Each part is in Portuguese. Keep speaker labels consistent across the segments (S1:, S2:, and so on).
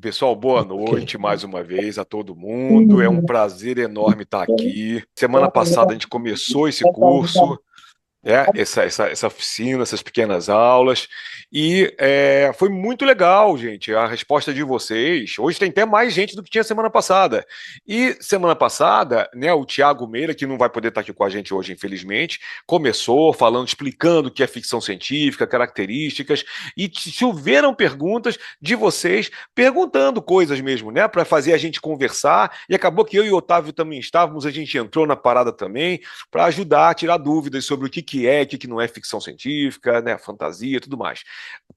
S1: Pessoal, boa
S2: Ok.
S1: noite mais uma vez a todo mundo. É um prazer enorme estar aqui. Semana passada a gente começou esse curso, essa oficina, essas pequenas aulas. E foi muito legal, gente, a resposta de vocês. Hoje tem até mais gente do que tinha semana passada. E semana passada, né, o Tiago Meira, que não vai poder estar aqui com a gente hoje, infelizmente, começou falando, explicando o que é ficção científica, características, e choveram perguntas de vocês perguntando coisas mesmo, né, para fazer a gente conversar. E acabou que eu e o Otávio também estávamos, a gente entrou na parada também para ajudar a tirar dúvidas sobre o que é, o que não é ficção científica, né, fantasia e tudo mais.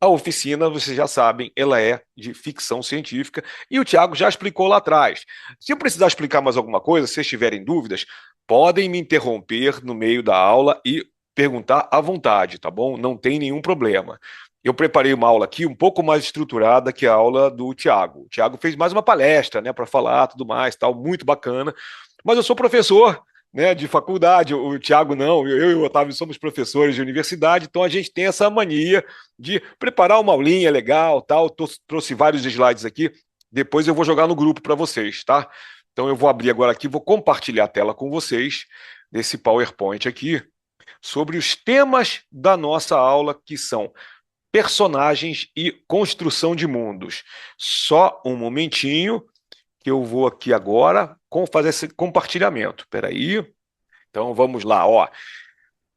S1: A oficina, vocês já sabem, ela é de ficção científica e o Tiago já explicou lá atrás. Se eu precisar explicar mais alguma coisa, se vocês tiverem dúvidas, podem me interromper no meio da aula e perguntar à vontade, tá bom? Não tem nenhum problema. Eu preparei uma aula aqui um pouco mais estruturada que a aula do Tiago. O Tiago fez mais uma palestra, né, para falar tudo mais, tal, muito bacana. Mas eu sou professor, né, de faculdade, o Tiago não, eu e o Otávio somos professores de universidade, então a gente tem essa mania de preparar uma aulinha legal, tal. Trouxe vários slides aqui, depois eu vou jogar no grupo para vocês, tá? Então eu vou abrir agora aqui, vou compartilhar a tela com vocês desse PowerPoint aqui sobre os temas da nossa aula, que são personagens e construção de mundos. Só um momentinho que eu vou aqui agora fazer esse compartilhamento. Espera aí. Então vamos lá, ó.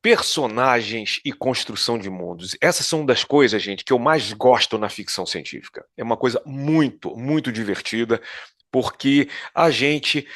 S1: Personagens e construção de mundos. Essas são das coisas, gente, que eu mais gosto na ficção científica. É uma coisa muito, muito divertida, porque a gente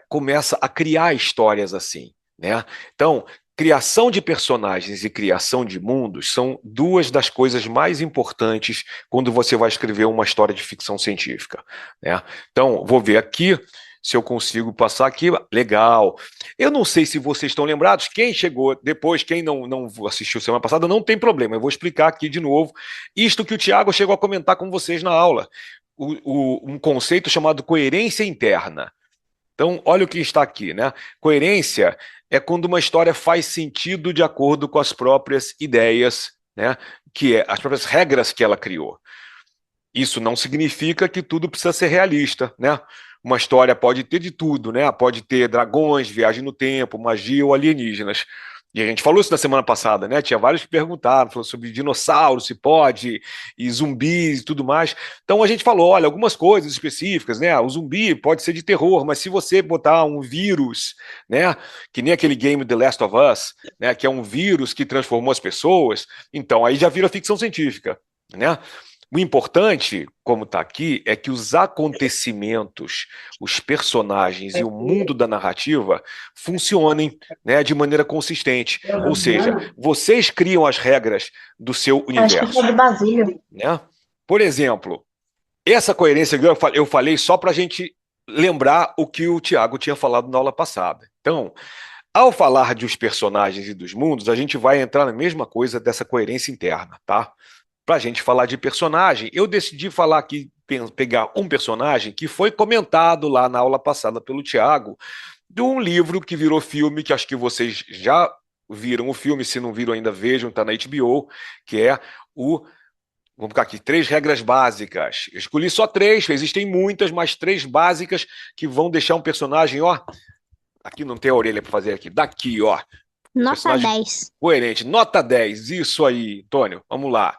S1: começa a criar histórias assim, né? Então, criação de personagens e criação de mundos são duas das coisas mais importantes quando você vai escrever uma história de ficção científica, né? Então, vou ver aqui se eu consigo passar aqui. Legal. Eu não sei se vocês estão lembrados, quem chegou depois, quem não assistiu semana passada, não tem problema, eu vou explicar aqui de novo isto que o Tiago chegou a comentar com vocês na aula, um conceito chamado coerência interna. Então, olha o que está aqui, né? Coerência é quando uma história faz sentido de acordo com as próprias ideias, né? Que é as próprias regras que ela criou. Isso não significa que tudo precisa ser realista, né? Uma história pode ter de tudo, né? Pode ter dragões, viagem no tempo, magia ou alienígenas. E a gente falou isso na semana passada, né? Tinha vários que perguntaram, falou sobre dinossauros, se pode, e zumbis e tudo mais. Então a gente falou, olha, algumas coisas específicas, né? O zumbi pode ser de terror, mas se você botar um vírus, né? Que nem aquele game The Last of Us, né? Que é um vírus que transformou as pessoas, então aí já vira ficção científica, né? O importante, como está aqui, é que os acontecimentos, os personagens e o mundo da narrativa funcionem, né, de maneira consistente. Ou seja, vocês criam as regras do seu
S2: Acho que foi
S1: universo,
S2: de Basílio.
S1: né? Por exemplo, essa coerência que eu falei só para a gente lembrar o que o Tiago tinha falado na aula passada. Então, ao falar dos personagens e dos mundos, a gente vai entrar na mesma coisa dessa coerência interna, tá? Para a gente falar de personagem, eu decidi falar aqui, pegar um personagem que foi comentado lá na aula passada pelo Tiago, de um livro que virou filme, que acho que vocês já viram o filme, se não viram ainda, vejam, está na HBO, que é o. Vamos ficar aqui, três regras básicas. Eu escolhi só três, existem muitas, mas três básicas que vão deixar um personagem, ó. Aqui não tem a orelha para fazer aqui, daqui, ó.
S3: Nota
S1: Personagem
S3: 10.
S1: coerente, nota 10, isso aí, Antônio, vamos lá.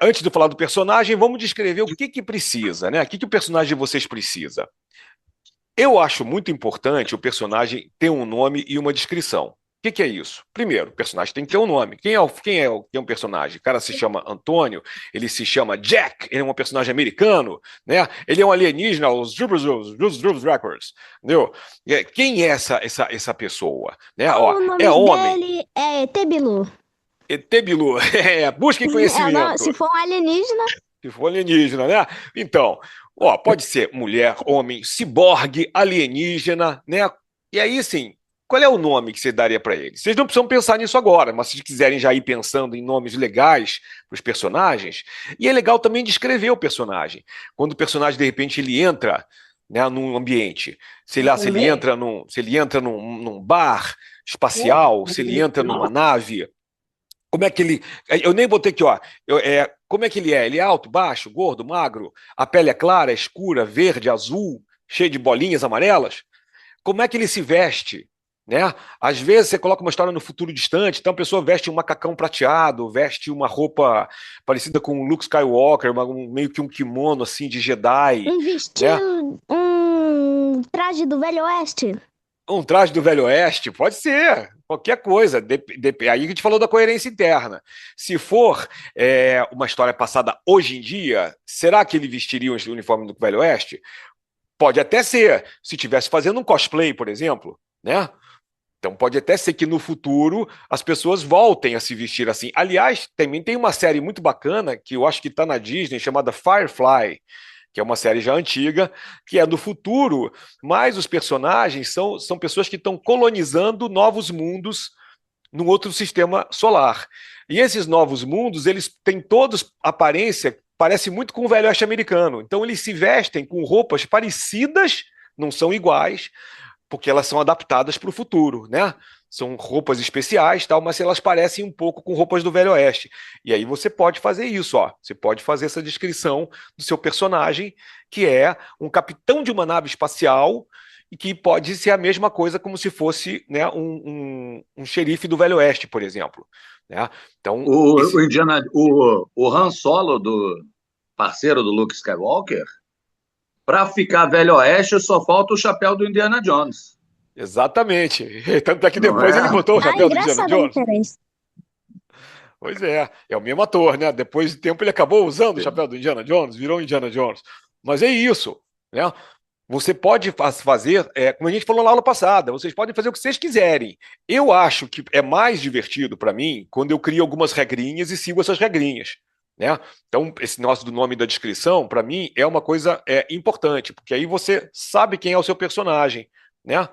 S1: Antes de eu falar do personagem, vamos descrever o que precisa, né? O que o personagem de vocês precisa. Eu acho muito importante o personagem ter um nome e uma descrição. O que é isso? Primeiro, o personagem tem que ter um nome. Quem é um personagem? O cara se chama Antônio, ele se chama Jack, ele é um personagem americano, né? Ele é um alienígena, os Drubs Records, entendeu? Quem é essa pessoa? Né? Ó,
S3: O
S1: é
S3: nome
S1: homem,
S3: dele é Tebilu.
S1: Tebilu, busquem
S3: Se
S1: conhecimento.
S3: for um alienígena,
S1: Se for alienígena, né? Então, ó, pode ser mulher, homem, ciborgue, alienígena, né? E aí, assim, qual é o nome que você daria para ele? Vocês não precisam pensar nisso agora, mas se quiserem já ir pensando em nomes legais para os personagens, e é legal também descrever o personagem. Quando o personagem, de repente, ele entra, né, num ambiente, sei lá, se ele entra num bar espacial, se ele entra numa nave, Como é que ele. Eu nem botei aqui, ó. Como é que ele é? Ele é alto, baixo, gordo, magro? A pele é clara, escura, verde, azul, cheio de bolinhas amarelas? Como é que ele se veste? Né? Às vezes você coloca uma história no futuro distante, então a pessoa veste um macacão prateado, veste uma roupa parecida com o Luke Skywalker, meio que um kimono assim de Jedi,
S3: Um
S1: né?
S3: vestido, um traje do Velho Oeste.
S1: Um traje do Velho Oeste, pode ser, qualquer coisa. Aí a gente falou da coerência interna. Se for uma história passada hoje em dia, será que ele vestiria o uniforme do Velho Oeste? Pode até ser, se estivesse fazendo um cosplay, por exemplo, né? Então pode até ser que no futuro as pessoas voltem a se vestir assim. Aliás, também tem uma série muito bacana que eu acho que está na Disney, chamada Firefly, que é uma série já antiga, que é do futuro, mas os personagens são pessoas que estão colonizando novos mundos num outro sistema solar. E esses novos mundos, eles têm todos aparência, parece muito com o Velho Oeste americano. Então eles se vestem com roupas parecidas, não são iguais, porque elas são adaptadas para o futuro, né? São roupas especiais, tal, mas elas parecem um pouco com roupas do Velho Oeste. E aí você pode fazer isso, ó. Você pode fazer essa descrição do seu personagem, que é um capitão de uma nave espacial e que pode ser a mesma coisa como se fosse, né, um xerife do Velho Oeste, por exemplo. Né? Então,
S2: O Han Solo, do parceiro do Luke Skywalker, para ficar Velho Oeste, só falta o chapéu do Indiana Jones.
S1: exatamente. Tanto é que
S2: Não
S1: depois
S2: é?
S1: ele botou o chapéu do Indiana
S3: Engraçada a
S1: Jones.
S3: diferença.
S1: Pois é o mesmo ator, né? Depois de tempo ele acabou usando o chapéu do Indiana Jones, virou Indiana Jones. Mas é isso, né? Você pode fazer, como a gente falou na aula passada, vocês podem fazer o que vocês quiserem. Eu acho que é mais divertido para mim quando eu crio algumas regrinhas e sigo essas regrinhas. Né? Então, esse negócio do nome da descrição, para mim, é uma coisa importante, porque aí você sabe quem é o seu personagem. Né?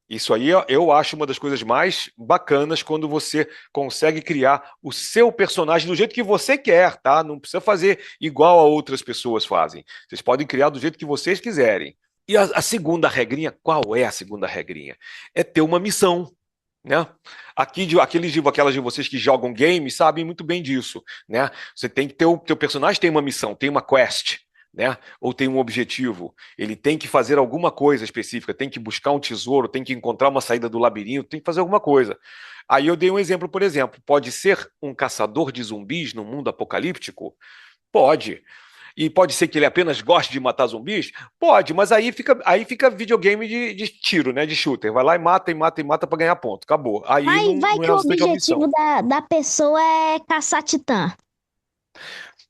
S1: Isso aí eu acho uma das coisas mais bacanas quando você consegue criar o seu personagem do jeito que você quer, tá? Não precisa fazer igual a outras pessoas fazem. Vocês podem criar do jeito que vocês quiserem. E a segunda regrinha, qual é a segunda regrinha? É ter uma missão. Né? Aquelas de vocês que jogam games sabem muito bem disso. Né? Você tem que ter o teu personagem tem uma missão, tem uma quest. Né? Ou tem um objetivo, ele tem que fazer alguma coisa específica, tem que buscar um tesouro, tem que encontrar uma saída do labirinto, tem que fazer alguma coisa. Aí eu dei um exemplo, por exemplo, pode ser um caçador de zumbis no mundo apocalíptico? Pode. E pode ser que ele apenas goste de matar zumbis? Pode, mas aí fica videogame de tiro, né? De shooter. Vai lá e mata, e mata, e mata para ganhar ponto. Acabou. Aí
S3: Mas vai
S1: não é
S3: que o
S1: bastante uma missão.
S3: objetivo da pessoa é caçar titã.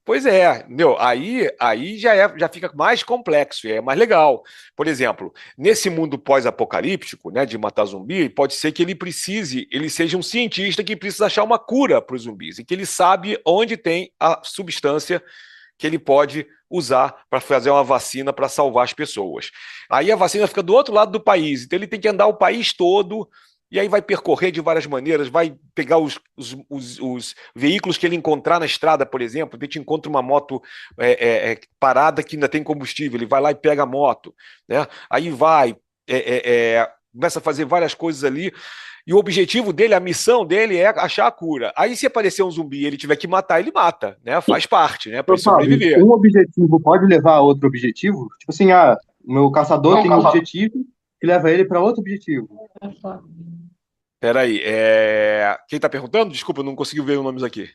S1: Pois é, entendeu? Aí já fica mais complexo e é mais legal. Por exemplo, nesse mundo pós-apocalíptico, né, de matar zumbi, pode ser que ele seja um cientista que precisa achar uma cura para os zumbis e que ele sabe onde tem a substância que ele pode usar para fazer uma vacina para salvar as pessoas. Aí a vacina fica do outro lado do país, então ele tem que andar o país todo e aí vai percorrer de várias maneiras, vai pegar os veículos que ele encontrar na estrada, por exemplo, a gente encontra uma moto parada que ainda tem combustível, ele vai lá e pega a moto, né? Aí começa a fazer várias coisas ali, e o objetivo dele, a missão dele é achar a cura. Aí se aparecer um zumbi e ele tiver que matar, ele mata, né? Faz parte, né? Para ele sobreviver.
S4: Um objetivo pode levar a outro objetivo? Tipo assim, o meu caçador tem um objetivo que leva ele para outro objetivo.
S1: Peraí, quem tá perguntando? Desculpa, eu não consegui ver os nomes aqui.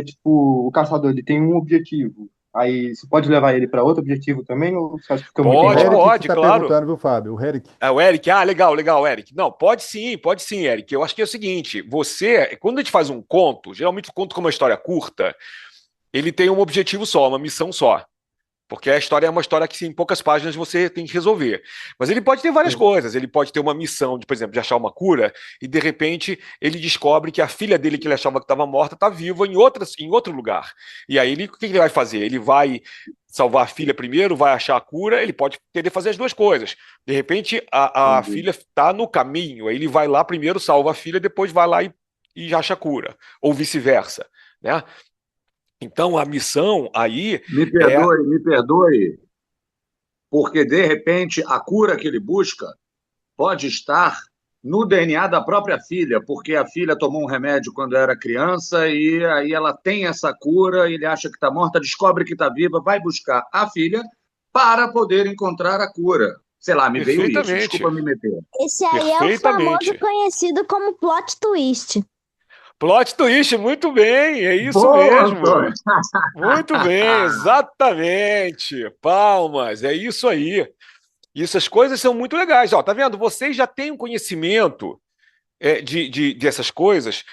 S4: Tipo, o caçador, ele tem um objetivo. Aí, você pode levar ele para outro objetivo também? Ou você acha que fica muito
S1: Pode,
S4: enrolado?
S1: pode,
S5: que tá
S1: claro.
S5: perguntando, viu, Fábio? O Eric.
S1: O Eric, legal, legal, Eric. Não, pode sim, Eric. Eu acho que é o seguinte, quando a gente faz um conto, geralmente o conto com uma história curta, ele tem um objetivo só, uma missão só. Porque a história é uma história que, em poucas páginas, você tem que resolver. Mas ele pode ter várias coisas. Ele pode ter uma missão, por exemplo, de achar uma cura, e de repente ele descobre que a filha dele, que ele achava que estava morta, está viva em outro lugar. E aí o que ele vai fazer? Ele vai salvar a filha primeiro, vai achar a cura, ele pode querer fazer as duas coisas. De repente, a filha está no caminho, aí ele vai lá primeiro, salva a filha, depois vai lá e acha a cura. Ou vice-versa. Né? Então, a missão aí
S2: Me perdoe, porque de repente a cura que ele busca pode estar no DNA da própria filha, porque a filha tomou um remédio quando era criança e aí ela tem essa cura, ele acha que está morta, descobre que está viva, vai buscar a filha para poder encontrar a cura. Sei lá, me veio isso,
S1: Perfeitamente.
S2: desculpa me meter.
S3: Esse aí é o famoso conhecido como plot twist.
S1: Plot twist, muito bem, é isso
S2: Boa,
S1: mesmo.
S2: Antônio.
S1: Muito bem, exatamente. Palmas, é isso aí. E essas coisas são muito legais. Ó, tá vendo? Vocês já têm um conhecimento dessas coisas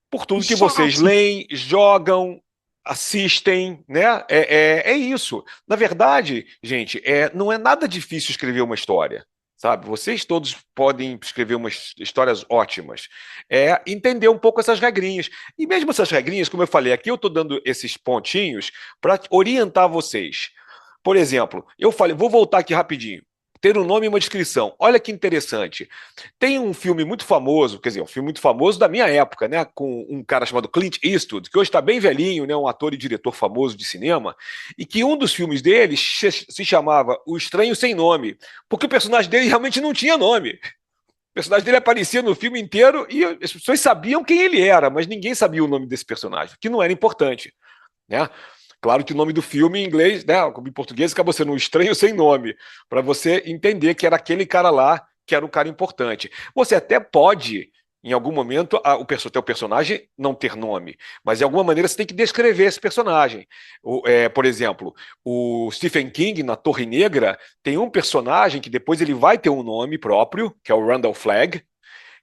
S1: por tudo que vocês leem, jogam, assistem, né? É isso. Na verdade, gente, não é nada difícil escrever uma história, sabe? Vocês todos podem escrever umas histórias ótimas. É entender um pouco essas regrinhas. E mesmo essas regrinhas, como eu falei, aqui eu estou dando esses pontinhos para orientar vocês. Por exemplo, eu falei, vou voltar aqui rapidinho. Ter um nome e uma descrição. Olha que interessante. Tem um filme muito famoso, quer dizer, um filme muito famoso da minha época, né? Com um cara chamado Clint Eastwood, que hoje está bem velhinho, né? Um ator e diretor famoso de cinema, e que um dos filmes dele se chamava O Estranho Sem Nome, porque o personagem dele realmente não tinha nome. O personagem dele aparecia no filme inteiro e as pessoas sabiam quem ele era, mas ninguém sabia o nome desse personagem, que não era importante, né? Claro que o nome do filme em inglês, né, como em português, acabou sendo Um Estranho Sem Nome, para você entender que era aquele cara lá que era um cara importante. Você até pode, em algum momento, o personagem não ter nome, mas de alguma maneira você tem que descrever esse personagem. Por exemplo, o Stephen King, na Torre Negra, tem um personagem que depois ele vai ter um nome próprio, que é o Randall Flagg,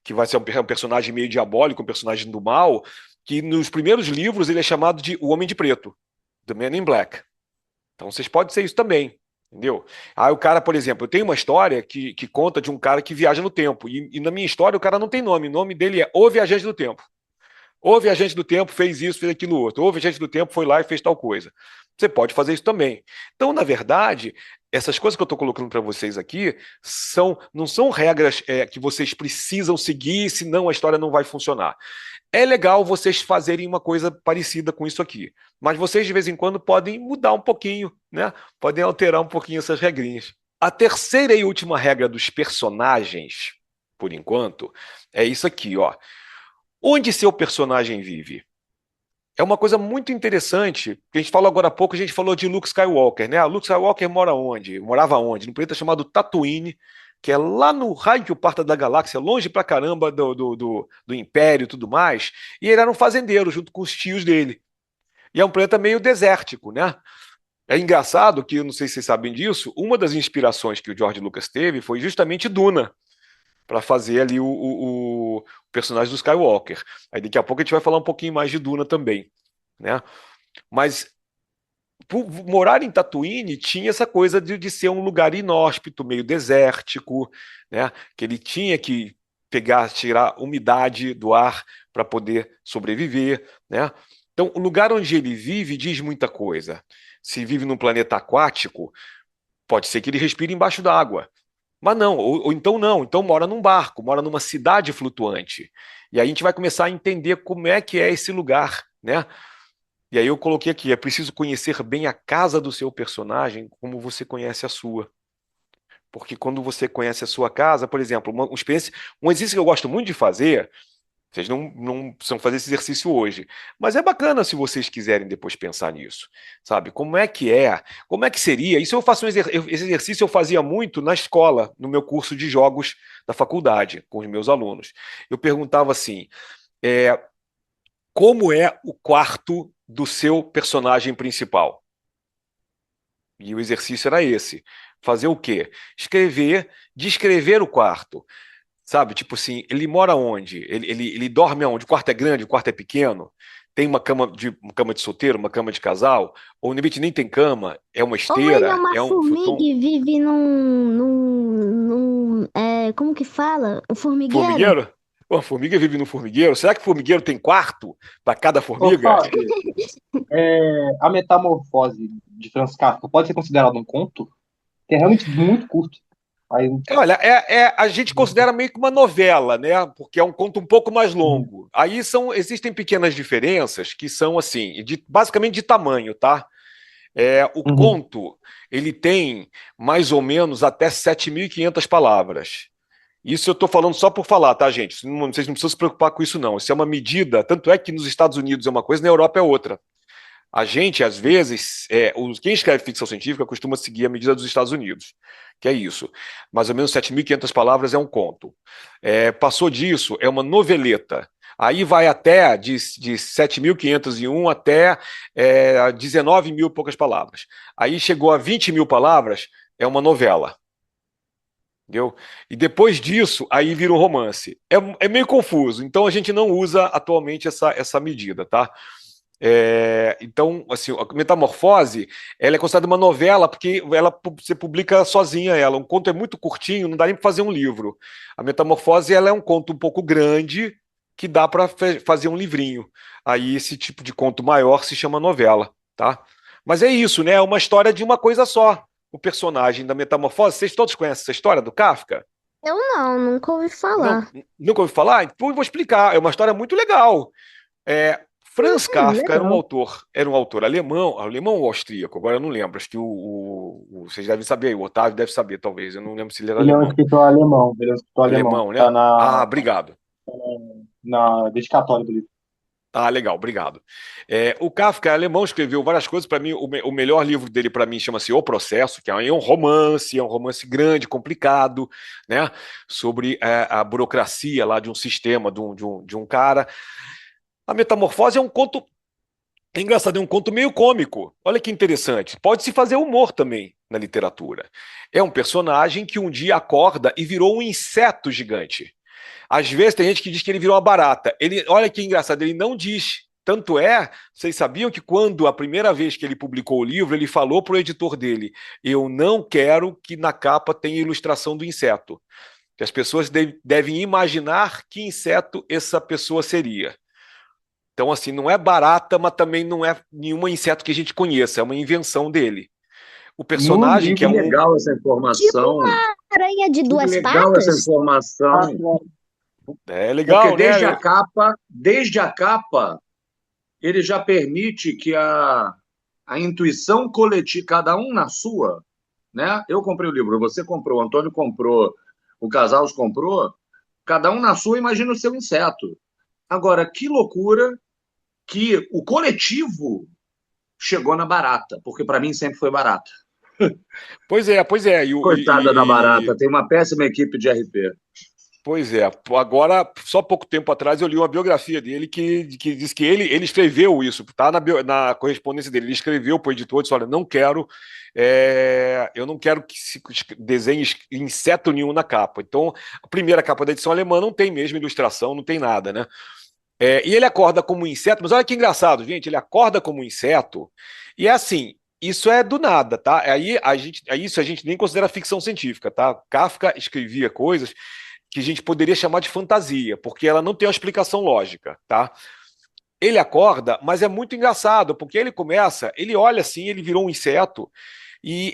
S1: que vai ser um personagem meio diabólico, um personagem do mal, que nos primeiros livros ele é chamado de O Homem de Preto. The Man in Black. Então vocês podem ser isso também, entendeu? Aí o cara, por exemplo, eu tenho uma história que conta de um cara que viaja no tempo, e na minha história o cara não tem nome, o nome dele é O Viajante do Tempo. O Viajante do Tempo fez isso, fez aquilo outro. O Viajante do Tempo foi lá e fez tal coisa. Você pode fazer isso também. Então, na verdade, essas coisas que eu estou colocando para vocês aqui não são regras que vocês precisam seguir, senão a história não vai funcionar. É legal vocês fazerem uma coisa parecida com isso aqui, mas vocês de vez em quando podem mudar um pouquinho, né? Podem alterar um pouquinho essas regrinhas. A terceira e última regra dos personagens, por enquanto, é isso aqui, ó. Onde seu personagem vive? É uma coisa muito interessante, que a gente falou agora há pouco, a gente falou de Luke Skywalker, né? Luke Skywalker mora onde? Morava onde? Num planeta chamado Tatooine, que é lá no raio que parta da galáxia, longe pra caramba do Império e tudo mais, e ele era um fazendeiro junto com os tios dele. E é um planeta meio desértico, né? É engraçado que, eu não sei se vocês sabem disso, uma das inspirações que o George Lucas teve foi justamente Duna, para fazer ali o personagem do Skywalker. Aí daqui a pouco a gente vai falar um pouquinho mais de Duna também, né? Mas por morar em Tatooine tinha essa coisa de ser um lugar inóspito, meio desértico, né? Que ele tinha que tirar umidade do ar para poder sobreviver, né? Então, o lugar onde ele vive diz muita coisa. Se vive num planeta aquático, pode ser que ele respire embaixo d'água. Mas não, ou então não, então mora num barco, mora numa cidade flutuante. E aí a gente vai começar a entender como é que é esse lugar, né? E aí eu coloquei aqui, é preciso conhecer bem a casa do seu personagem como você conhece a sua. Porque quando você conhece a sua casa, por exemplo, um exercício que eu gosto muito de fazer, vocês não precisam fazer esse exercício hoje, mas é bacana se vocês quiserem depois pensar nisso, sabe? Como é que é? Como é que seria? Isso eu faço esse exercício eu fazia muito na escola, no meu curso de jogos da faculdade, com os meus alunos. Eu perguntava assim, como é o quarto do seu personagem principal? E o exercício era esse. Fazer o quê? Descrever o quarto. Sabe, tipo assim, ele mora onde? Ele dorme onde? O quarto é grande, o quarto é pequeno? Tem uma cama de solteiro, uma cama de casal? Ou nem tem cama? É uma
S3: Ou ele é
S1: esteira?
S3: uma
S1: É um
S3: formiga
S1: futon?
S3: e vive como que fala? Um formigueiro?
S1: Formigueiro? Pô, a formiga vive no formigueiro? Será que o formigueiro tem quarto para cada
S4: Ô,
S1: formiga?
S4: Fábio, a metamorfose de Franz Kafka pode ser considerada um conto? Que é realmente muito curto. Aí,
S1: Olha, a gente considera meio que uma novela, né? Porque é um conto um pouco mais longo. Aí existem pequenas diferenças que são assim, basicamente de tamanho, tá? O
S4: uhum.
S1: conto, ele tem mais ou menos até 7.500 palavras. Isso eu estou falando só por falar, tá, gente? Vocês não precisam se preocupar com isso, não. Isso é uma medida, tanto é que nos Estados Unidos é uma coisa, na Europa é outra. A gente, às vezes, quem escreve ficção científica costuma seguir a medida dos Estados Unidos, que é isso. Mais ou menos 7.500 palavras é um conto. Passou disso, é uma noveleta. Aí vai até de 7.501 até 19 mil e poucas palavras. Aí chegou a 20 mil palavras, é uma novela. Entendeu? E depois disso, aí vira um romance. É meio confuso, então a gente não usa atualmente essa medida, tá? Então, assim, a Metamorfose, ela é considerada uma novela porque você publica sozinha ela. Um conto é muito curtinho, não dá nem para fazer um livro. A Metamorfose, ela é um conto um pouco grande que dá para fazer um livrinho. Aí esse tipo de conto maior se chama novela, tá? Mas é isso, né? É uma história de uma coisa só. O personagem da Metamorfose, vocês todos conhecem essa história do Kafka?
S3: Eu não, nunca ouvi
S1: Não,
S3: falar.
S1: nunca ouviu falar? Então eu vou explicar. É uma história muito legal. Franz Kafka
S4: legal.
S1: era um autor alemão ou austríaco, agora eu não lembro, acho que vocês devem saber, o Otávio deve saber, talvez, eu não lembro se ele era
S4: Ele é um
S1: alemão.
S4: escritor alemão. Ele é um escritor alemão.
S1: Alemão, né?
S4: Tá
S1: Ah, obrigado.
S4: na dedicatória do livro.
S1: Ah, legal, obrigado. O Kafka é alemão, escreveu várias coisas, para mim, o melhor livro dele, para mim, chama-se O Processo, que é um romance grande, complicado, né? Sobre a burocracia lá de um sistema, de um cara. A Metamorfose é um conto. É engraçado, é um conto meio cômico. Olha que interessante. Pode-se fazer humor também na literatura. É um personagem que um dia acorda e virou um inseto gigante. Às vezes tem gente que diz que ele virou uma barata. Olha que engraçado, ele não diz. Tanto vocês sabiam que quando a primeira vez que ele publicou o livro, ele falou para o editor dele: eu não quero que na capa tenha ilustração do inseto. Que as pessoas devem imaginar que inseto essa pessoa seria. Então, assim, não é barata, mas também não é nenhum inseto que a gente conheça, é uma invenção dele. O
S4: No
S1: personagem, que
S2: Que
S1: é
S4: livro,
S1: um.
S2: legal essa
S3: Tipo
S2: informação.
S3: uma aranha de
S2: Que
S3: duas
S2: legal essa
S3: patas?
S2: informação.
S1: É
S2: Porque
S1: legal, né?
S2: desde a capa, ele já permite que a intuição coletiva, cada um na sua, né? Eu comprei o livro, você comprou, o Antônio comprou, o Casals comprou, cada um na sua imagina o seu inseto. Agora, que loucura que o coletivo chegou na barata, porque para mim sempre foi barata.
S1: Pois é, pois é.
S2: Coitada da barata, tem uma péssima equipe de RP.
S1: Pois é. Agora, só pouco tempo atrás, eu li uma biografia dele que diz que ele escreveu isso, tá na correspondência dele. Ele escreveu para o editor, disse: olha, eu não quero que se desenhe inseto nenhum na capa. Então, a primeira capa da edição alemã não tem mesmo ilustração, não tem nada, né? E ele acorda como um inseto, mas olha que engraçado, gente. Ele acorda como um inseto, e é assim. Isso é do nada, tá? Isso a gente nem considera ficção científica, tá? Kafka escrevia coisas que a gente poderia chamar de fantasia, porque ela não tem uma explicação lógica, tá? Ele acorda, mas é muito engraçado, porque ele olha assim, ele virou um inseto, e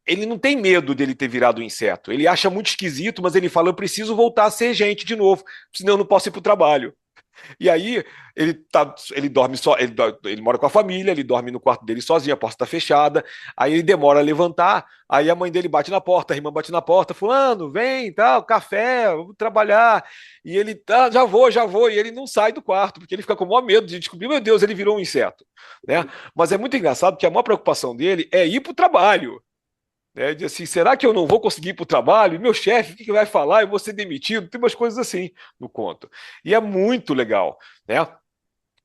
S1: ele não tem medo dele ter virado um inseto. Ele acha muito esquisito, mas ele fala: eu preciso voltar a ser gente de novo, senão eu não posso ir para o trabalho. E aí ele dorme só, ele mora com a família, ele dorme no quarto dele sozinho, a porta está fechada. Aí ele demora a levantar, aí a mãe dele bate na porta, a irmã bate na porta: fulano, vem, tal, café, vou trabalhar. E ele: já vou. E ele não sai do quarto, porque ele fica com o maior medo de descobrir: meu Deus, ele virou um inseto, né? Mas é muito engraçado que a maior preocupação dele é ir para o trabalho. De assim, será que eu não vou conseguir ir para o trabalho? Meu chefe, o que vai falar? Eu vou ser demitido? Tem umas coisas assim no conto. E é muito legal, né?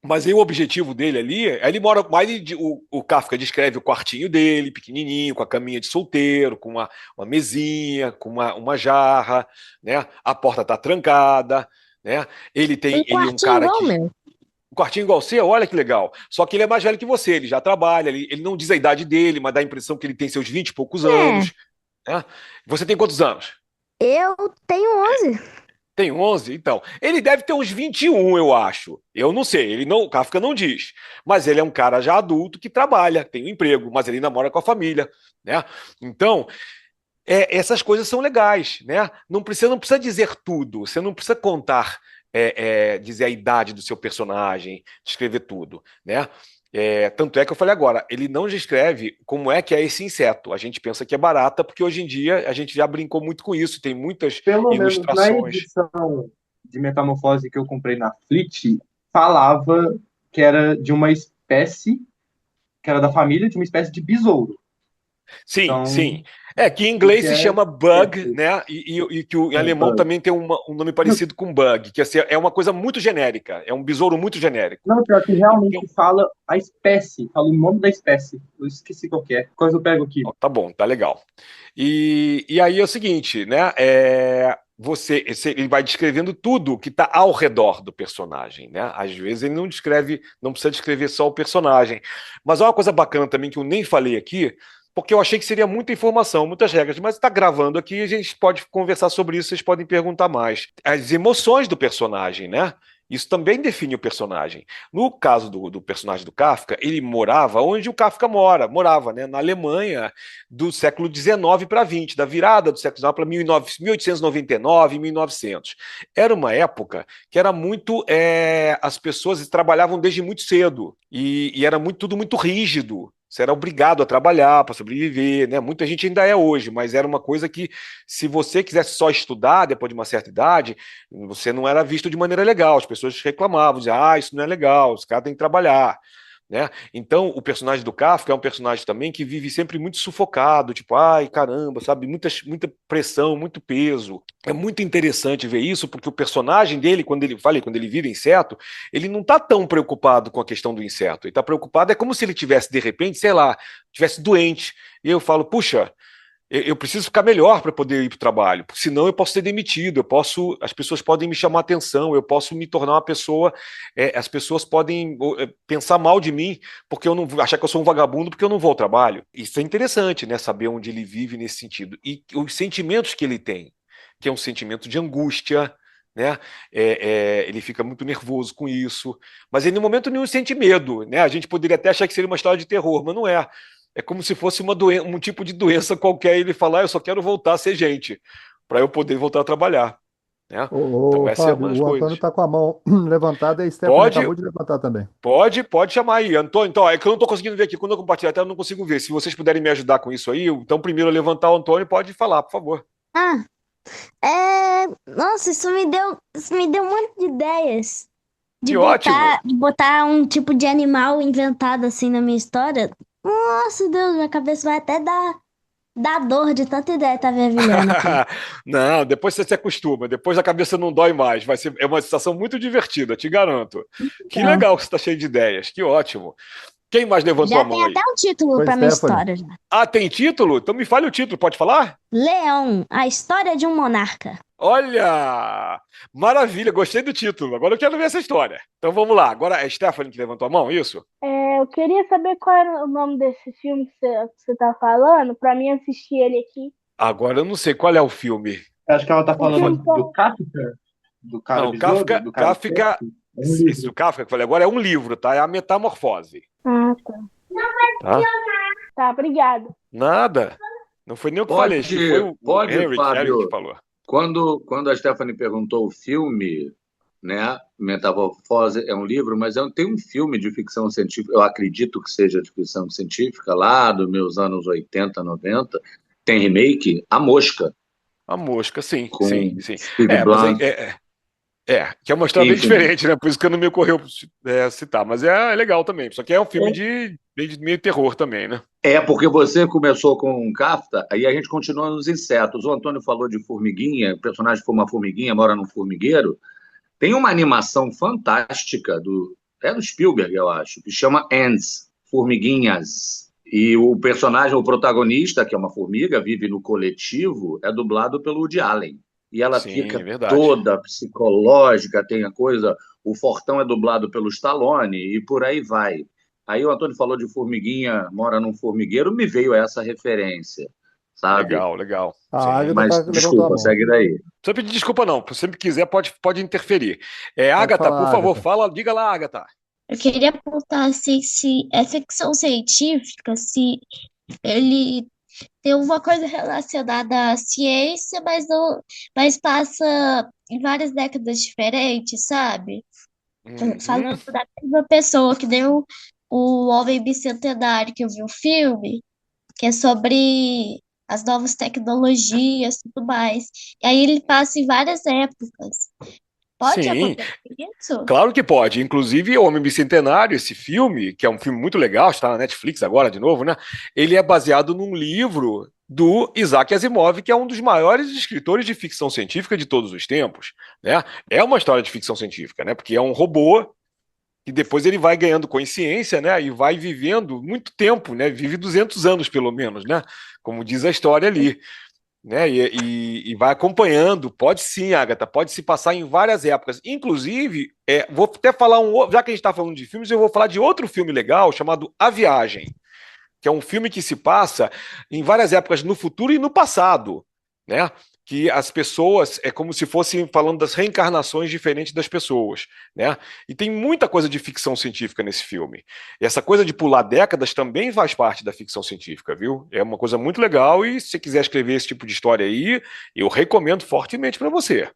S1: Mas aí o objetivo dele ali, aí ele mora, mais o Kafka descreve o quartinho dele, pequenininho, com a caminha de solteiro, com uma mesinha, com uma jarra, né? A porta tá trancada, né?
S3: Um
S1: Ele é um
S3: quartinho
S1: cara
S3: igual o
S1: que
S3: meu.
S1: um quartinho igual você, olha que legal. Só que ele é mais velho que você, ele já trabalha, ele não diz a idade dele, mas dá a impressão que ele tem seus 20 e poucos
S3: É,
S1: anos, né? Você tem quantos anos?
S3: eu tenho 11.
S1: Tem 11? Então, ele deve ter uns 21, eu acho. Eu não sei, o Kafka não diz. Mas ele é um cara já adulto que trabalha, tem um emprego, mas ele namora com a família, né? Então, essas coisas são legais, né? Não precisa dizer tudo, você não precisa contar, dizer a idade do seu personagem, descrever tudo, né? Tanto é que eu falei agora, ele não descreve como é que é esse inseto. A gente pensa que é barata, porque hoje em dia a gente já brincou muito com isso, tem muitas
S4: Pelo menos na
S1: ilustrações.
S4: edição de Metamorfose que eu comprei na Flit, falava que era de uma espécie, que era da família de uma espécie de besouro.
S1: Sim,
S4: Então,
S1: sim. É que em
S4: o
S1: inglês
S4: que
S1: se
S4: é
S1: chama bug,
S4: certo?
S1: né? E que em
S4: É
S1: alemão
S4: bug.
S1: também tem um nome parecido com bug, que assim, é uma coisa muito genérica, é um besouro muito genérico.
S4: Não, pior que
S1: Então,
S4: realmente fala a espécie, fala o nome da espécie. Eu esqueci qual que é. Coisa eu pego aqui.
S1: ó, tá bom, tá legal. E aí é o seguinte, né? Ele vai descrevendo tudo que está ao redor do personagem, né? Às vezes ele não descreve, não precisa descrever só o personagem. Mas há uma coisa bacana também que eu nem falei aqui, porque eu achei que seria muita informação, muitas regras, mas está gravando aqui, a gente pode conversar sobre isso, vocês podem perguntar mais. As emoções do personagem, né? Isso também define o personagem. No caso do personagem do Kafka, ele morava onde o Kafka morava, né? Na Alemanha do século XIX para XX, da virada do século XIX para 1899, 1900. Era uma época que era muito. As pessoas trabalhavam desde muito cedo e era tudo muito rígido. Você era obrigado a trabalhar para sobreviver, né? Muita gente ainda é hoje, mas era uma coisa que, se você quisesse só estudar depois de uma certa idade, você não era visto de maneira legal. As pessoas reclamavam, diziam, isso não é legal, os caras têm que trabalhar. Né? Então, o personagem do Kafka é um personagem também que vive sempre muito sufocado, tipo, ai, caramba, sabe? Muita pressão, muito peso. É muito interessante ver isso, porque o personagem dele, quando ele vira inseto, ele não está tão preocupado com a questão do inseto. Ele está preocupado, é como se ele tivesse, de repente, sei lá, tivesse doente. E eu falo, puxa, eu preciso ficar melhor para poder ir para o trabalho, porque senão eu posso ser demitido, as pessoas podem me chamar atenção, eu posso me tornar uma pessoa, as pessoas podem pensar mal de mim, porque eu não achar que eu sou um vagabundo porque eu não vou ao trabalho. Isso é interessante, né? Saber onde ele vive nesse sentido. E os sentimentos que ele tem, que é um sentimento de angústia, né? Ele fica muito nervoso com isso, mas ele, no momento nenhum, sente medo, né? A gente poderia até achar que seria uma história de terror, mas não é. É como se fosse um tipo de doença qualquer, e ele falar, eu só quero voltar a ser gente, para eu poder voltar a trabalhar, né? Então essa é uma
S5: Fábio,
S1: das
S5: o Antônio
S1: coisas.
S5: está com a mão levantada e a Stephanie
S1: Pode,
S5: acabou de levantar também.
S1: pode chamar aí, Antônio. Então, é que eu não estou conseguindo ver aqui. Quando eu compartilhar a tela, eu não consigo ver. Se vocês puderem me ajudar com isso aí, então primeiro eu levantar o Antônio, pode falar, por favor.
S3: Ah, nossa, isso me deu um monte de ideias.
S1: Que ótimo!
S3: De botar um tipo de animal inventado assim na minha história. Nossa, Deus, minha cabeça vai até dar dor de tanta ideia tá fervilhando aqui.
S1: Não, depois você se acostuma, depois a cabeça não dói mais. É uma sensação muito divertida, te garanto. Que
S3: Então,
S1: legal que você está cheio de ideias, que ótimo. Quem mais levantou a
S3: já tem
S1: mão
S3: até
S1: aí?
S3: um título
S5: Foi
S3: pra minha
S5: Stephanie.
S3: história já.
S1: Ah, tem título? Então me fale o título, pode falar?
S3: Leão, a história de um monarca.
S1: Olha! Maravilha, gostei do título. Agora eu quero ver essa história. Então vamos lá. Agora é Stephanie que levantou a mão, isso?
S6: Eu queria saber qual era o nome desse filme que você tá falando, pra mim assistir ele aqui.
S1: Agora eu não sei qual é o filme.
S4: Acho que ela tá
S6: O filme
S4: falando do Kafka, do cara
S1: Não,
S4: besouro, do cara
S1: Kafka,
S4: inseto. É um
S1: esse
S4: livro.
S1: do Kafka que eu falei agora é um livro, tá? É a Metamorfose,
S6: Ah, tá.
S1: tá?
S6: Tá, obrigado.
S1: Nada. Não foi nem eu que falei, acho que foi o Henry que
S2: Fábio,
S1: falou.
S2: quando a Stephanie perguntou o filme, né? Metamorfose é um livro, mas tem um filme de ficção científica, eu acredito que seja de ficção científica, lá dos meus anos 80, 90, tem remake, A Mosca,
S1: A mosca, sim, sim,
S2: com
S1: sim.
S2: Steve
S1: Mas
S2: Blunt,
S1: que é uma história bem
S2: enfim.
S1: diferente, né? Por isso que não me ocorreu citar, mas é legal também. Só que é um filme de meio terror também, né?
S2: Porque você começou com Kafka, aí a gente continua nos insetos. O Antônio falou de formiguinha, o personagem foi uma formiguinha, mora num formigueiro. Tem uma animação fantástica do Spielberg, eu acho, que chama Ants, Formiguinhas. E o personagem, o protagonista, que é uma formiga, vive no coletivo, é dublado pelo Woody Allen. E ela
S1: Sim, é
S2: fica
S1: verdade.
S2: toda psicológica, tem a coisa. O Fortão é dublado pelo Stallone e por aí vai. Aí o Antônio falou de formiguinha, mora num formigueiro, me veio essa referência, sabe?
S1: Legal, legal.
S5: A
S1: Sim.
S5: Agatha
S2: Mas
S5: levantou a
S2: desculpa,
S5: mão.
S2: segue daí.
S1: Não precisa pedir desculpa, não. Se sempre quiser, pode interferir.
S5: Pode
S1: Agatha, por
S5: falar,
S1: favor,
S5: Agatha.
S1: fala, diga lá, Agatha.
S7: Eu queria perguntar se é ficção científica, se ele tem alguma coisa relacionada à ciência, mas não, mas passa em várias décadas diferentes, sabe?
S1: Uhum.
S7: Falando da mesma pessoa que deu O Homem Bicentenário, que eu vi o filme, que é sobre as novas tecnologias e tudo mais. E aí ele passa em várias épocas. Pode
S1: Sim,
S7: acontecer isso?
S1: claro que pode. Inclusive, O Homem Bicentenário, esse filme, que é um filme muito legal, está na Netflix agora de novo, né? Ele é baseado num livro do Isaac Asimov, que é um dos maiores escritores de ficção científica de todos os tempos, né? É uma história de ficção científica, né? Porque é um robô que depois ele vai ganhando consciência, né? E vai vivendo muito tempo, né? Vive 200 anos pelo menos, né? Como diz a história ali, né? E vai acompanhando. Pode sim, Agatha, pode se passar em várias épocas. Inclusive, vou até falar já que a gente está falando de filmes, eu vou falar de outro filme legal chamado A Viagem, que é um filme que se passa em várias épocas no futuro e no passado, né? Que as pessoas é como se fossem falando das reencarnações diferentes das pessoas, né? E tem muita coisa de ficção científica nesse filme. E essa coisa de pular décadas também faz parte da ficção científica, viu? É uma coisa muito legal e se você quiser escrever esse tipo de história aí, eu recomendo fortemente para você.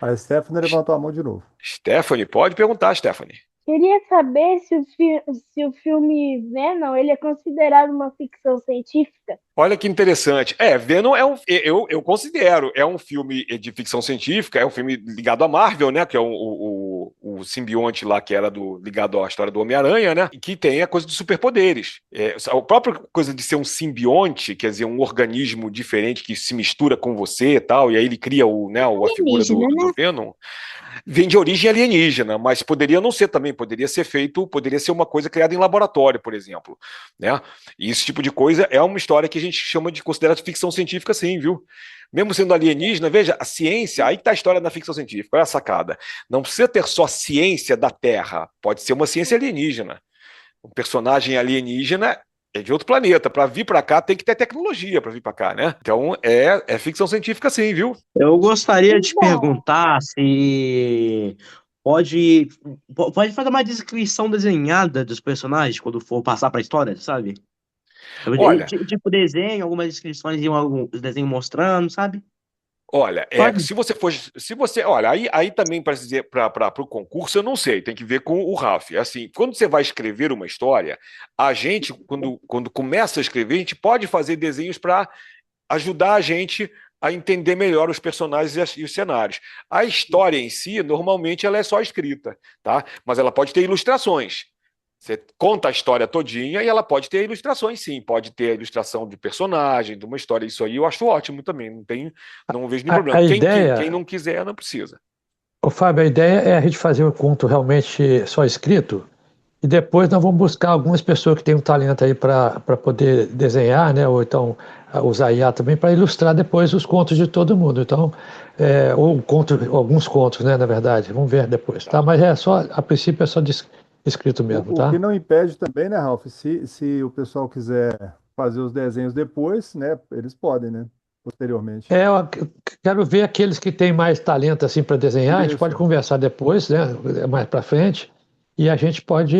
S5: A Stephanie levantou a mão de novo.
S1: Stephanie, pode perguntar, Stephanie.
S6: Queria saber se o filme Venom ele é considerado uma ficção científica.
S1: Olha que interessante. Venom eu considero, é um filme de ficção científica, é um filme ligado à Marvel, né? Que é o simbionte lá que era ligado à história do Homem-Aranha, né? E que tem a coisa dos superpoderes. A própria coisa de ser um simbionte, quer dizer, um organismo diferente que se mistura com você e tal, e aí ele cria a figura do
S7: Alienígena, né?
S1: Venom. Vem de origem alienígena, mas poderia não ser também, poderia ser uma coisa criada em laboratório, por exemplo, né? E esse tipo de coisa é uma história que a gente chama de considerar de ficção científica, sim, viu? Mesmo sendo alienígena, veja, a ciência, aí que está a história da ficção científica, olha a sacada. Não precisa ter só ciência da Terra, pode ser uma ciência alienígena. Um personagem alienígena é de outro planeta. Para vir para cá tem que ter tecnologia para vir para cá, né? Então é ficção científica, sim, viu?
S8: Eu gostaria de
S6: Bom,
S8: perguntar se pode, pode fazer uma descrição desenhada dos personagens quando for passar para a história, sabe?
S1: Olha,
S8: Tipo desenho, algumas descrições de algum desenho mostrando, sabe?
S1: Olha,
S8: Pode?
S1: olha, aí também para dizer para o concurso, eu não sei, tem que ver com o Ralph. Assim, quando você vai escrever uma história, a gente, quando começa a escrever, a gente pode fazer desenhos para ajudar a gente a entender melhor os personagens e os cenários. A história em si, normalmente, ela é só escrita, tá? Mas ela pode ter ilustrações. Você conta a história todinha e ela pode ter ilustrações, sim. Pode ter a ilustração de personagem, de uma história. Isso aí eu acho ótimo também. Não vejo nenhum
S9: A
S1: problema. Quem
S9: ideia,
S1: não quiser, não precisa.
S9: ô Fábio, a ideia é a gente fazer um conto realmente só escrito e depois nós vamos buscar algumas pessoas que têm um talento aí para poder desenhar, né? Ou então usar IA também para ilustrar depois os contos de todo mundo. Então, alguns contos, né? Na verdade, vamos ver depois, tá? Mas a princípio é só escrito mesmo,
S5: O que
S9: tá?
S5: não impede também, né, Ralph? Se o pessoal quiser fazer os desenhos depois, né, eles podem, né? Posteriormente.
S9: Eu quero ver aqueles que têm mais talento assim para desenhar. A gente pode
S5: Isso.
S9: conversar depois, né? Mais para frente, e a gente pode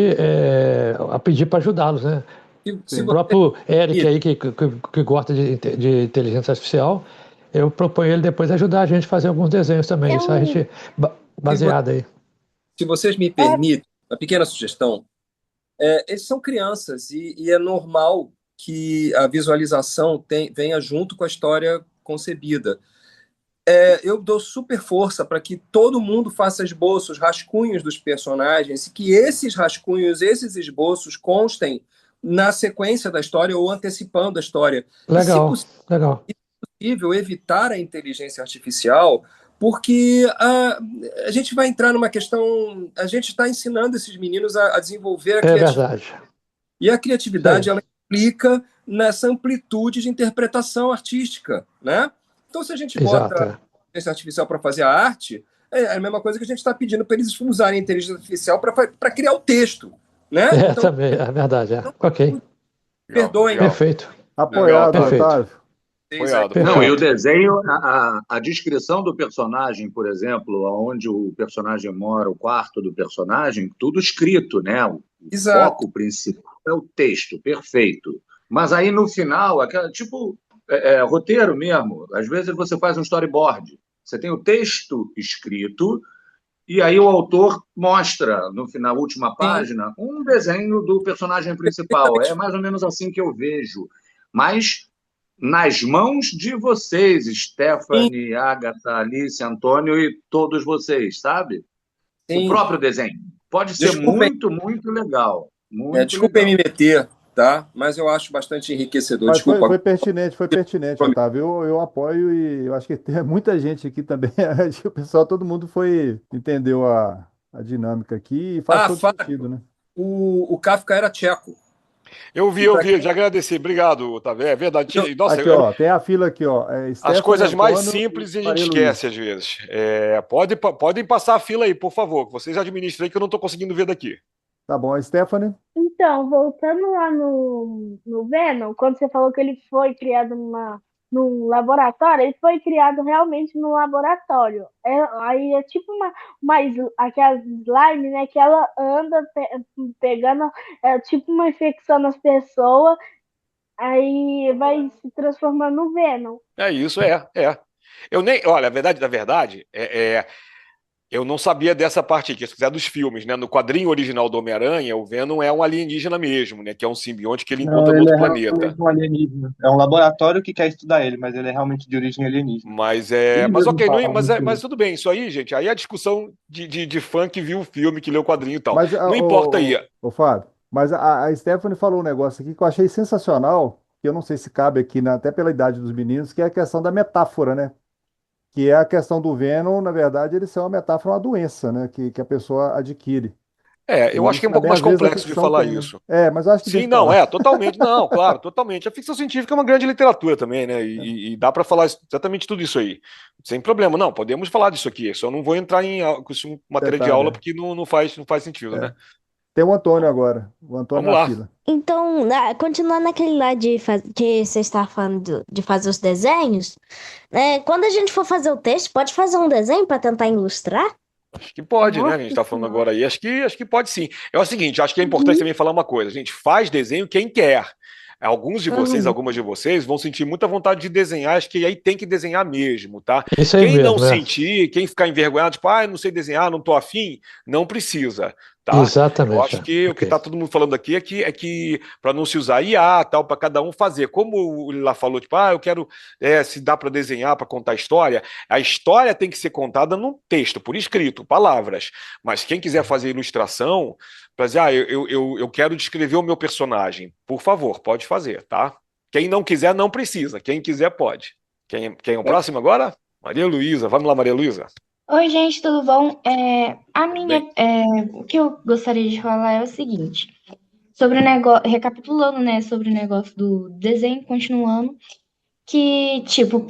S9: pedir para ajudá-los, né?
S10: Se
S9: O
S10: você
S9: próprio Eric aí que gosta de inteligência artificial, eu proponho ele depois ajudar a gente a fazer alguns desenhos também. Isso a gente baseado aí.
S10: se vocês me permitem, uma pequena sugestão, eles são crianças e é normal que a visualização venha junto com a história concebida. Eu dou super força para que todo mundo faça esboços, rascunhos dos personagens, e que esses rascunhos, esses esboços constem na sequência da história ou antecipando a história.
S9: Legal,
S10: E, se
S9: legal.
S10: possível, evitar a inteligência artificial, porque a gente vai entrar numa questão. A gente está ensinando esses meninos a desenvolver a
S9: É
S10: criatividade.
S9: verdade.
S10: E a criatividade,
S9: Sim.
S10: ela implica nessa amplitude de interpretação artística, né? Então, se a gente
S9: Exato.
S10: bota a inteligência artificial para fazer a arte, é a mesma coisa que a gente está pedindo para eles usarem a inteligência artificial para criar o texto, né? Então,
S9: Também, é verdade. Ok,
S10: perdoem.
S1: Legal.
S9: perfeito.
S5: Apoiado,
S9: Perfeito.
S5: Otávio.
S1: Apoiado.
S9: Perfeito.
S2: Não, e o desenho, a descrição do personagem, por exemplo, onde o personagem mora, o quarto do personagem, tudo escrito, né? O
S10: Exato.
S2: foco principal é o texto, perfeito. Mas aí no final, tipo roteiro mesmo, às vezes você faz um storyboard. Você tem o texto escrito E aí o autor mostra, na última
S10: Sim,
S2: página, um desenho do personagem principal. É mais ou menos assim que eu vejo. Mas nas mãos de vocês,
S10: sim,
S2: Stephanie, Agatha, Alice, Antônio e todos vocês, sabe? O
S10: sim.
S2: próprio desenho. Pode ser
S10: Desculpem,
S2: muito, muito legal. Muito
S10: desculpem me
S2: legal.
S10: meter, tá? Mas eu acho bastante enriquecedor.
S5: Mas
S10: Desculpa.
S5: foi pertinente, Otávio. Eu apoio e eu acho que tem muita gente aqui também. Acho que o pessoal, todo mundo entendeu a dinâmica aqui e faz
S10: Ah,
S5: todo
S10: fato.
S5: sentido, né?
S10: O Kafka era tcheco.
S1: Eu vi,
S10: E
S1: eu
S10: para
S1: vi, já agradeci. Obrigado, Otávio. É verdade. Nossa,
S5: Aqui, ó, tem a fila aqui, ó.
S1: as
S5: Stephanie,
S1: coisas mais
S5: Antônio e
S1: simples a gente
S5: Maria Luísa.
S1: esquece às vezes. Podem passar a fila aí, por favor, que vocês administrem aí que eu não estou conseguindo ver daqui.
S5: Tá bom, a Stephanie?
S6: Então, voltando lá no Venom, quando você falou que ele foi criado num laboratório, ele foi criado realmente num laboratório. Aí é tipo aquela slime, né? Que ela anda pegando, tipo uma infecção nas pessoas, aí vai se transformando no Venom.
S1: É isso, é. Eu nem, olha, a verdade da verdade eu não sabia dessa parte aqui, se quiser dos filmes, né? No quadrinho original do Homem-Aranha, o Venom é um alienígena mesmo, né? Que é um simbionte que ele encontra
S4: Não,
S1: no
S4: ele
S1: outro
S4: é
S1: planeta.
S4: realmente um alienígena. É um laboratório que quer estudar ele, mas ele é realmente de origem alienígena. Ele
S1: Mas
S4: mesmo
S1: ok,
S4: fala no
S1: mas
S4: filme.
S1: tudo bem, isso aí, gente. Aí é a discussão de fã que viu o filme, que leu o quadrinho e tal.
S5: Mas,
S1: Não importa aí.
S5: Fábio, mas a Stephanie falou um negócio aqui que eu achei sensacional, que eu não sei se cabe aqui, né, até pela idade dos meninos, que é a questão da metáfora, né? Que é a questão do Venom, na verdade, ele ser uma metáfora, uma doença, né? Que a pessoa adquire.
S1: Eu
S5: E
S1: acho que
S5: isso
S1: é um pouco
S5: também,
S1: mais
S5: às vezes, a
S1: complexo de
S5: ficção
S1: falar
S5: tem, né?
S1: isso.
S5: Mas eu acho que
S1: Sim,
S5: deixa pra
S1: não,
S5: lá.
S1: totalmente. Não, claro, totalmente. A ficção científica é uma grande literatura também, né? E dá para falar exatamente tudo isso aí. Sem problema. Não, podemos falar disso aqui. Só não vou entrar com isso em matéria de
S5: Detalhe,
S1: aula, porque não faz sentido, né?
S5: é. Tem o Antônio agora. O Antônio
S1: Vamos
S5: na
S1: lá.
S5: fila.
S3: Então, continuando naquele lá que você está falando de fazer os desenhos, né? Quando a gente for fazer o texto, pode fazer um desenho para tentar ilustrar?
S1: Acho que pode, né? A
S6: Nossa
S1: gente está falando
S6: Senhora.
S1: agora aí. Acho que pode sim. É o seguinte, acho que é importante também falar uma coisa. A gente faz desenho quem quer. Alguns de vocês,
S3: Uhum.
S1: algumas de vocês vão sentir muita vontade de desenhar, acho que aí tem que desenhar mesmo, tá?
S9: Isso aí
S1: Quem não
S9: mesmo, é.
S1: sentir, quem ficar envergonhado, tipo, eu não sei desenhar, não tô afim, não precisa, tá? Eu
S9: Exatamente,
S1: acho que o que
S9: ok.
S1: tá todo mundo falando aqui é que para não se usar IA, tal, para cada um fazer. Como ele lá falou, tipo, eu quero, se dá para desenhar, para contar história, a história tem que ser contada num texto, por escrito, palavras. Mas quem quiser fazer ilustração, para dizer, eu quero descrever o meu personagem. Por favor, pode fazer, tá? Quem não quiser, não precisa. Quem quiser, pode. Quem é o próximo agora? Maria Luísa. Vamos lá, Maria Luísa.
S11: Oi, gente, tudo bom?
S1: Bem,
S11: O que eu gostaria de falar é o seguinte, sobre o negócio, recapitulando, né, sobre o negócio do desenho, continuando, que, tipo,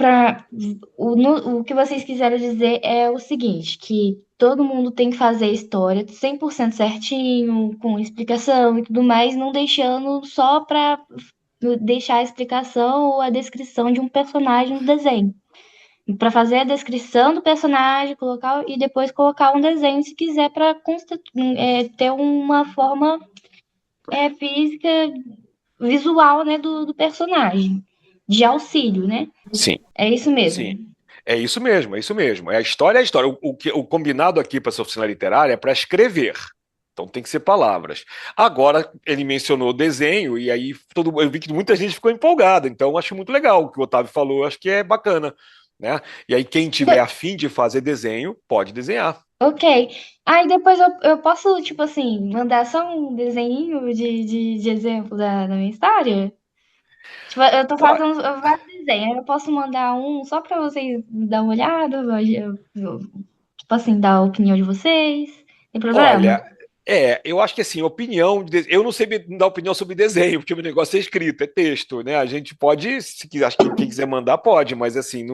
S11: o que vocês quiseram dizer é o seguinte, que todo mundo tem que fazer a história 100% certinho, com explicação e tudo mais, não deixando só pra deixar a explicação ou a descrição de um personagem no desenho. Para fazer a descrição do personagem, colocar e depois colocar um desenho, se quiser, para ter uma forma física, visual, né, do personagem, de auxílio, né?
S1: sim,
S11: É isso mesmo.
S1: sim. É isso mesmo, é isso mesmo. A história é a história. O combinado aqui para essa oficina literária é para escrever. Então tem que ser palavras. Agora, ele mencionou desenho, e aí eu vi que muita gente ficou empolgada. Então, acho muito legal o que o Otávio falou, acho que é bacana, né? E aí, quem tiver afim de fazer desenho, pode desenhar.
S11: Ok. Aí depois eu posso, tipo assim, mandar só um desenho de exemplo da minha história? Tipo, eu tô
S1: Pode.
S11: fazendo vários desenhos, eu posso mandar um só pra vocês dar uma olhada, tipo assim, dar a opinião de vocês, tem problema?
S1: Olha, eu acho que assim, eu não sei dar opinião sobre desenho, porque o meu negócio é escrito, é texto, né? A gente pode, se quiser, acho que quem quiser mandar pode, mas assim,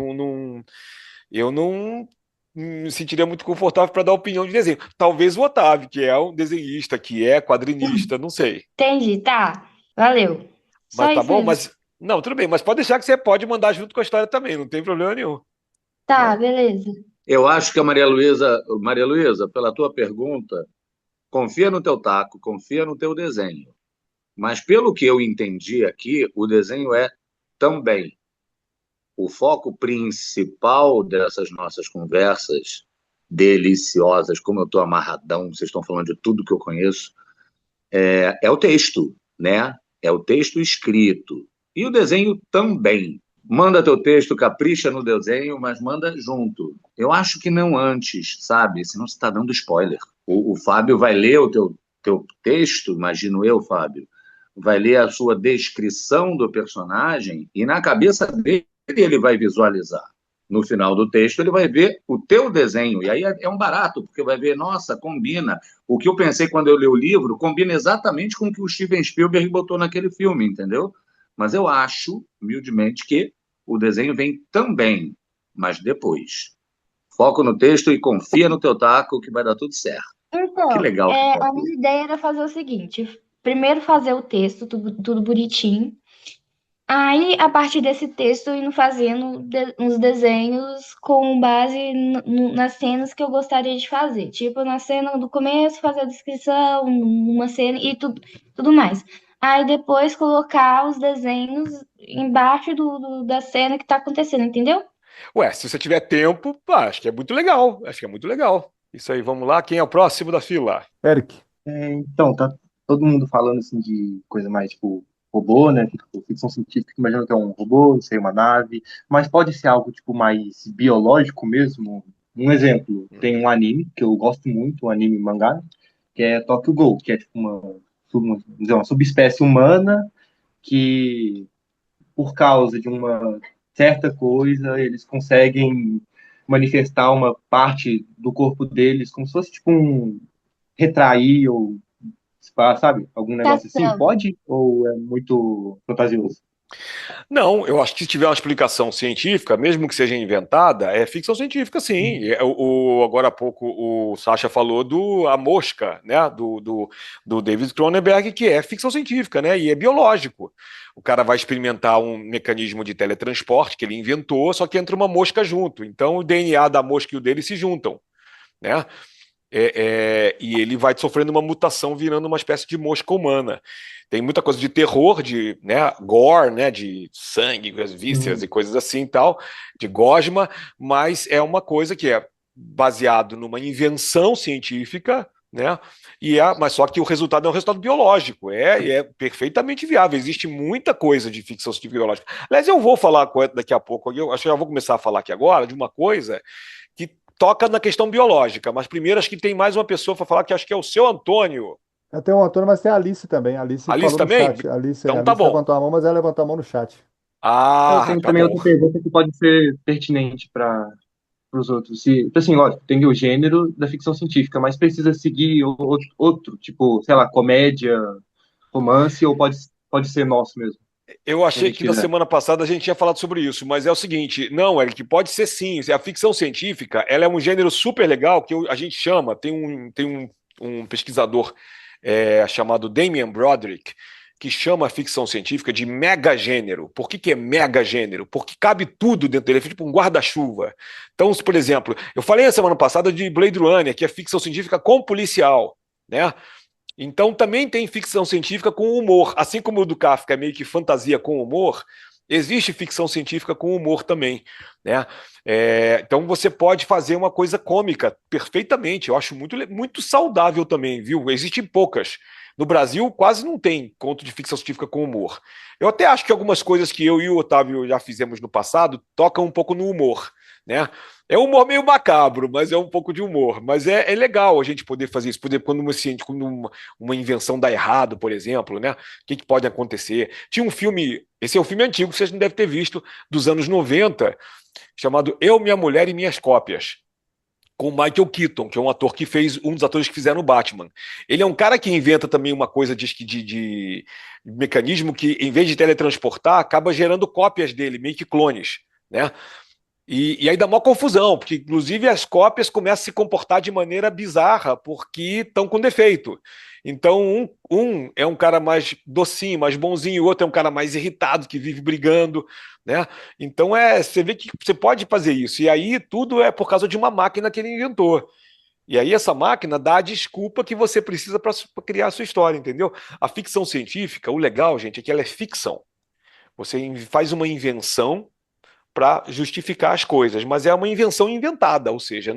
S1: eu não me sentiria muito confortável para dar opinião de desenho. Talvez o Otávio, que é um desenhista, que é quadrinista, não sei.
S11: Entendi, tá. Valeu. Só
S1: Mas tá
S11: isso
S1: bom,
S11: mesmo.
S1: mas não, tudo bem, mas pode deixar que você pode mandar junto com a história também, não tem problema nenhum.
S11: Tá,
S1: Né?
S11: beleza.
S2: Eu acho que Maria Luísa, pela tua pergunta, confia no teu taco, confia no teu desenho. Mas pelo que eu entendi aqui, o desenho é também o foco principal dessas nossas conversas deliciosas, como eu estou amarradão, vocês estão falando de tudo que eu conheço, é o texto, né? É o texto escrito. E o desenho também. Manda teu texto, capricha no desenho, mas manda junto. Eu acho que não antes, sabe? Senão você está dando spoiler. O Fábio vai ler o teu texto, imagino eu, Fábio, vai ler a sua descrição do personagem e na cabeça dele ele vai visualizar. No final do texto ele vai ver o teu desenho, e aí é um barato, porque vai ver, nossa, combina. O que eu pensei quando eu li o livro combina exatamente com o que o Steven Spielberg botou naquele filme, entendeu? Mas eu acho, humildemente, que o desenho vem também, mas depois. Foco no texto e confia no teu taco que vai dar tudo certo. Que
S11: Então,
S2: legal.
S11: a minha ideia era fazer o seguinte: primeiro fazer o texto, tudo bonitinho. Aí, a partir desse texto, indo fazendo uns desenhos com base nas cenas que eu gostaria de fazer. Tipo, na cena do começo, fazer a descrição, uma cena e tudo mais. Aí, depois, colocar os desenhos embaixo da cena que tá acontecendo, entendeu?
S1: Ué, se você tiver tempo, acho que é muito legal. Acho que é muito legal. Isso aí, vamos lá. Quem é o próximo da fila?
S5: Eric.
S4: Então, tá todo mundo falando assim de coisa mais tipo robô, né? Tipo, ficção científica, imagina que é um robô, sei, uma nave, mas pode ser algo tipo mais biológico mesmo. Um exemplo, tem um anime que eu gosto muito, um anime mangá, que é Tokyo Ghoul, que é tipo uma subespécie humana que, por causa de uma certa coisa, eles conseguem manifestar uma parte do corpo deles como se fosse tipo um retrair ou sabe? Algum negócio assim?
S11: Mutação.
S4: Pode? Ou é muito fantasioso?
S1: Não, eu acho que se tiver uma explicação científica, mesmo que seja inventada, é ficção científica, sim. Agora há pouco o Sacha falou A Mosca, né? Do David Cronenberg, que é ficção científica, né? E é biológico. O cara vai experimentar um mecanismo de teletransporte que ele inventou, só que entra uma mosca junto. Então o DNA da mosca e o dele se juntam, né? E ele vai sofrendo uma mutação, virando uma espécie de mosca humana. Tem muita coisa de terror, de, né, gore, né, de sangue, vísceras e coisas assim e tal, de gosma, mas é uma coisa que é baseado numa invenção científica, né? Mas só que o resultado é um resultado biológico, é perfeitamente viável. Existe muita coisa de ficção científica biológica. Aliás, eu vou falar daqui a pouco, eu acho que já vou começar a falar aqui agora de uma coisa que toca na questão biológica, mas primeiro acho que tem mais uma pessoa para falar, que acho que é o seu Antônio.
S5: Tem o Antônio, mas tem a Alice também. A Alice
S1: Alice
S5: falou no
S1: também?
S5: chat. Alice
S1: Então tá bom.
S5: levantou a mão, mas ela levantou a mão no chat.
S4: Eu tenho
S1: Tá
S4: também
S1: bom.
S4: outra pergunta que pode ser pertinente para os outros. Assim, lógico, tem o gênero da ficção científica, mas precisa seguir outro, tipo, sei lá, comédia, romance, ou pode ser nosso mesmo?
S1: Eu achei que na
S4: Mentira.
S1: semana passada a gente tinha falado sobre isso, mas é o seguinte, não, Eric, pode ser sim. A ficção científica, ela é um gênero super legal que a gente chama, tem um pesquisador chamado Damian Broderick, que chama a ficção científica de megagênero. Por que é megagênero? Porque cabe tudo dentro dele, é tipo um guarda-chuva. Então, por exemplo, eu falei na semana passada de Blade Runner, que é ficção científica com policial, né? Então também tem ficção científica com humor. Assim como o do Kafka é meio que fantasia com humor, existe ficção científica com humor também, né? Então você pode fazer uma coisa cômica perfeitamente. Eu acho muito saudável também, viu? Existem poucas. No Brasil quase não tem conto de ficção científica com humor. Eu até acho que algumas coisas que eu e o Otávio já fizemos no passado tocam um pouco no humor, né? É um humor meio macabro, mas é um pouco de humor. Mas é legal a gente poder fazer isso. Quando uma invenção dá errado, por exemplo, né? O que pode acontecer? Tinha um filme, esse é um filme antigo, vocês não devem ter visto, dos anos 90, chamado Eu, Minha Mulher e Minhas Cópias, com o Michael Keaton, que é um ator que fez um dos atores que fizeram o Batman. Ele é um cara que inventa também uma coisa de mecanismo que, em vez de teletransportar, acaba gerando cópias dele, meio que clones, né? E aí dá uma confusão, porque inclusive as cópias começam a se comportar de maneira bizarra, porque estão com defeito. Então, um é um cara mais docinho, mais bonzinho, o outro é um cara mais irritado, que vive brigando, né? Então, você vê que você pode fazer isso. E aí tudo é por causa de uma máquina que ele inventou. E aí essa máquina dá a desculpa que você precisa para criar a sua história, entendeu? A ficção científica, o legal, gente, é que ela é ficção. Você faz uma invenção para justificar as coisas, mas é uma invenção inventada, ou seja,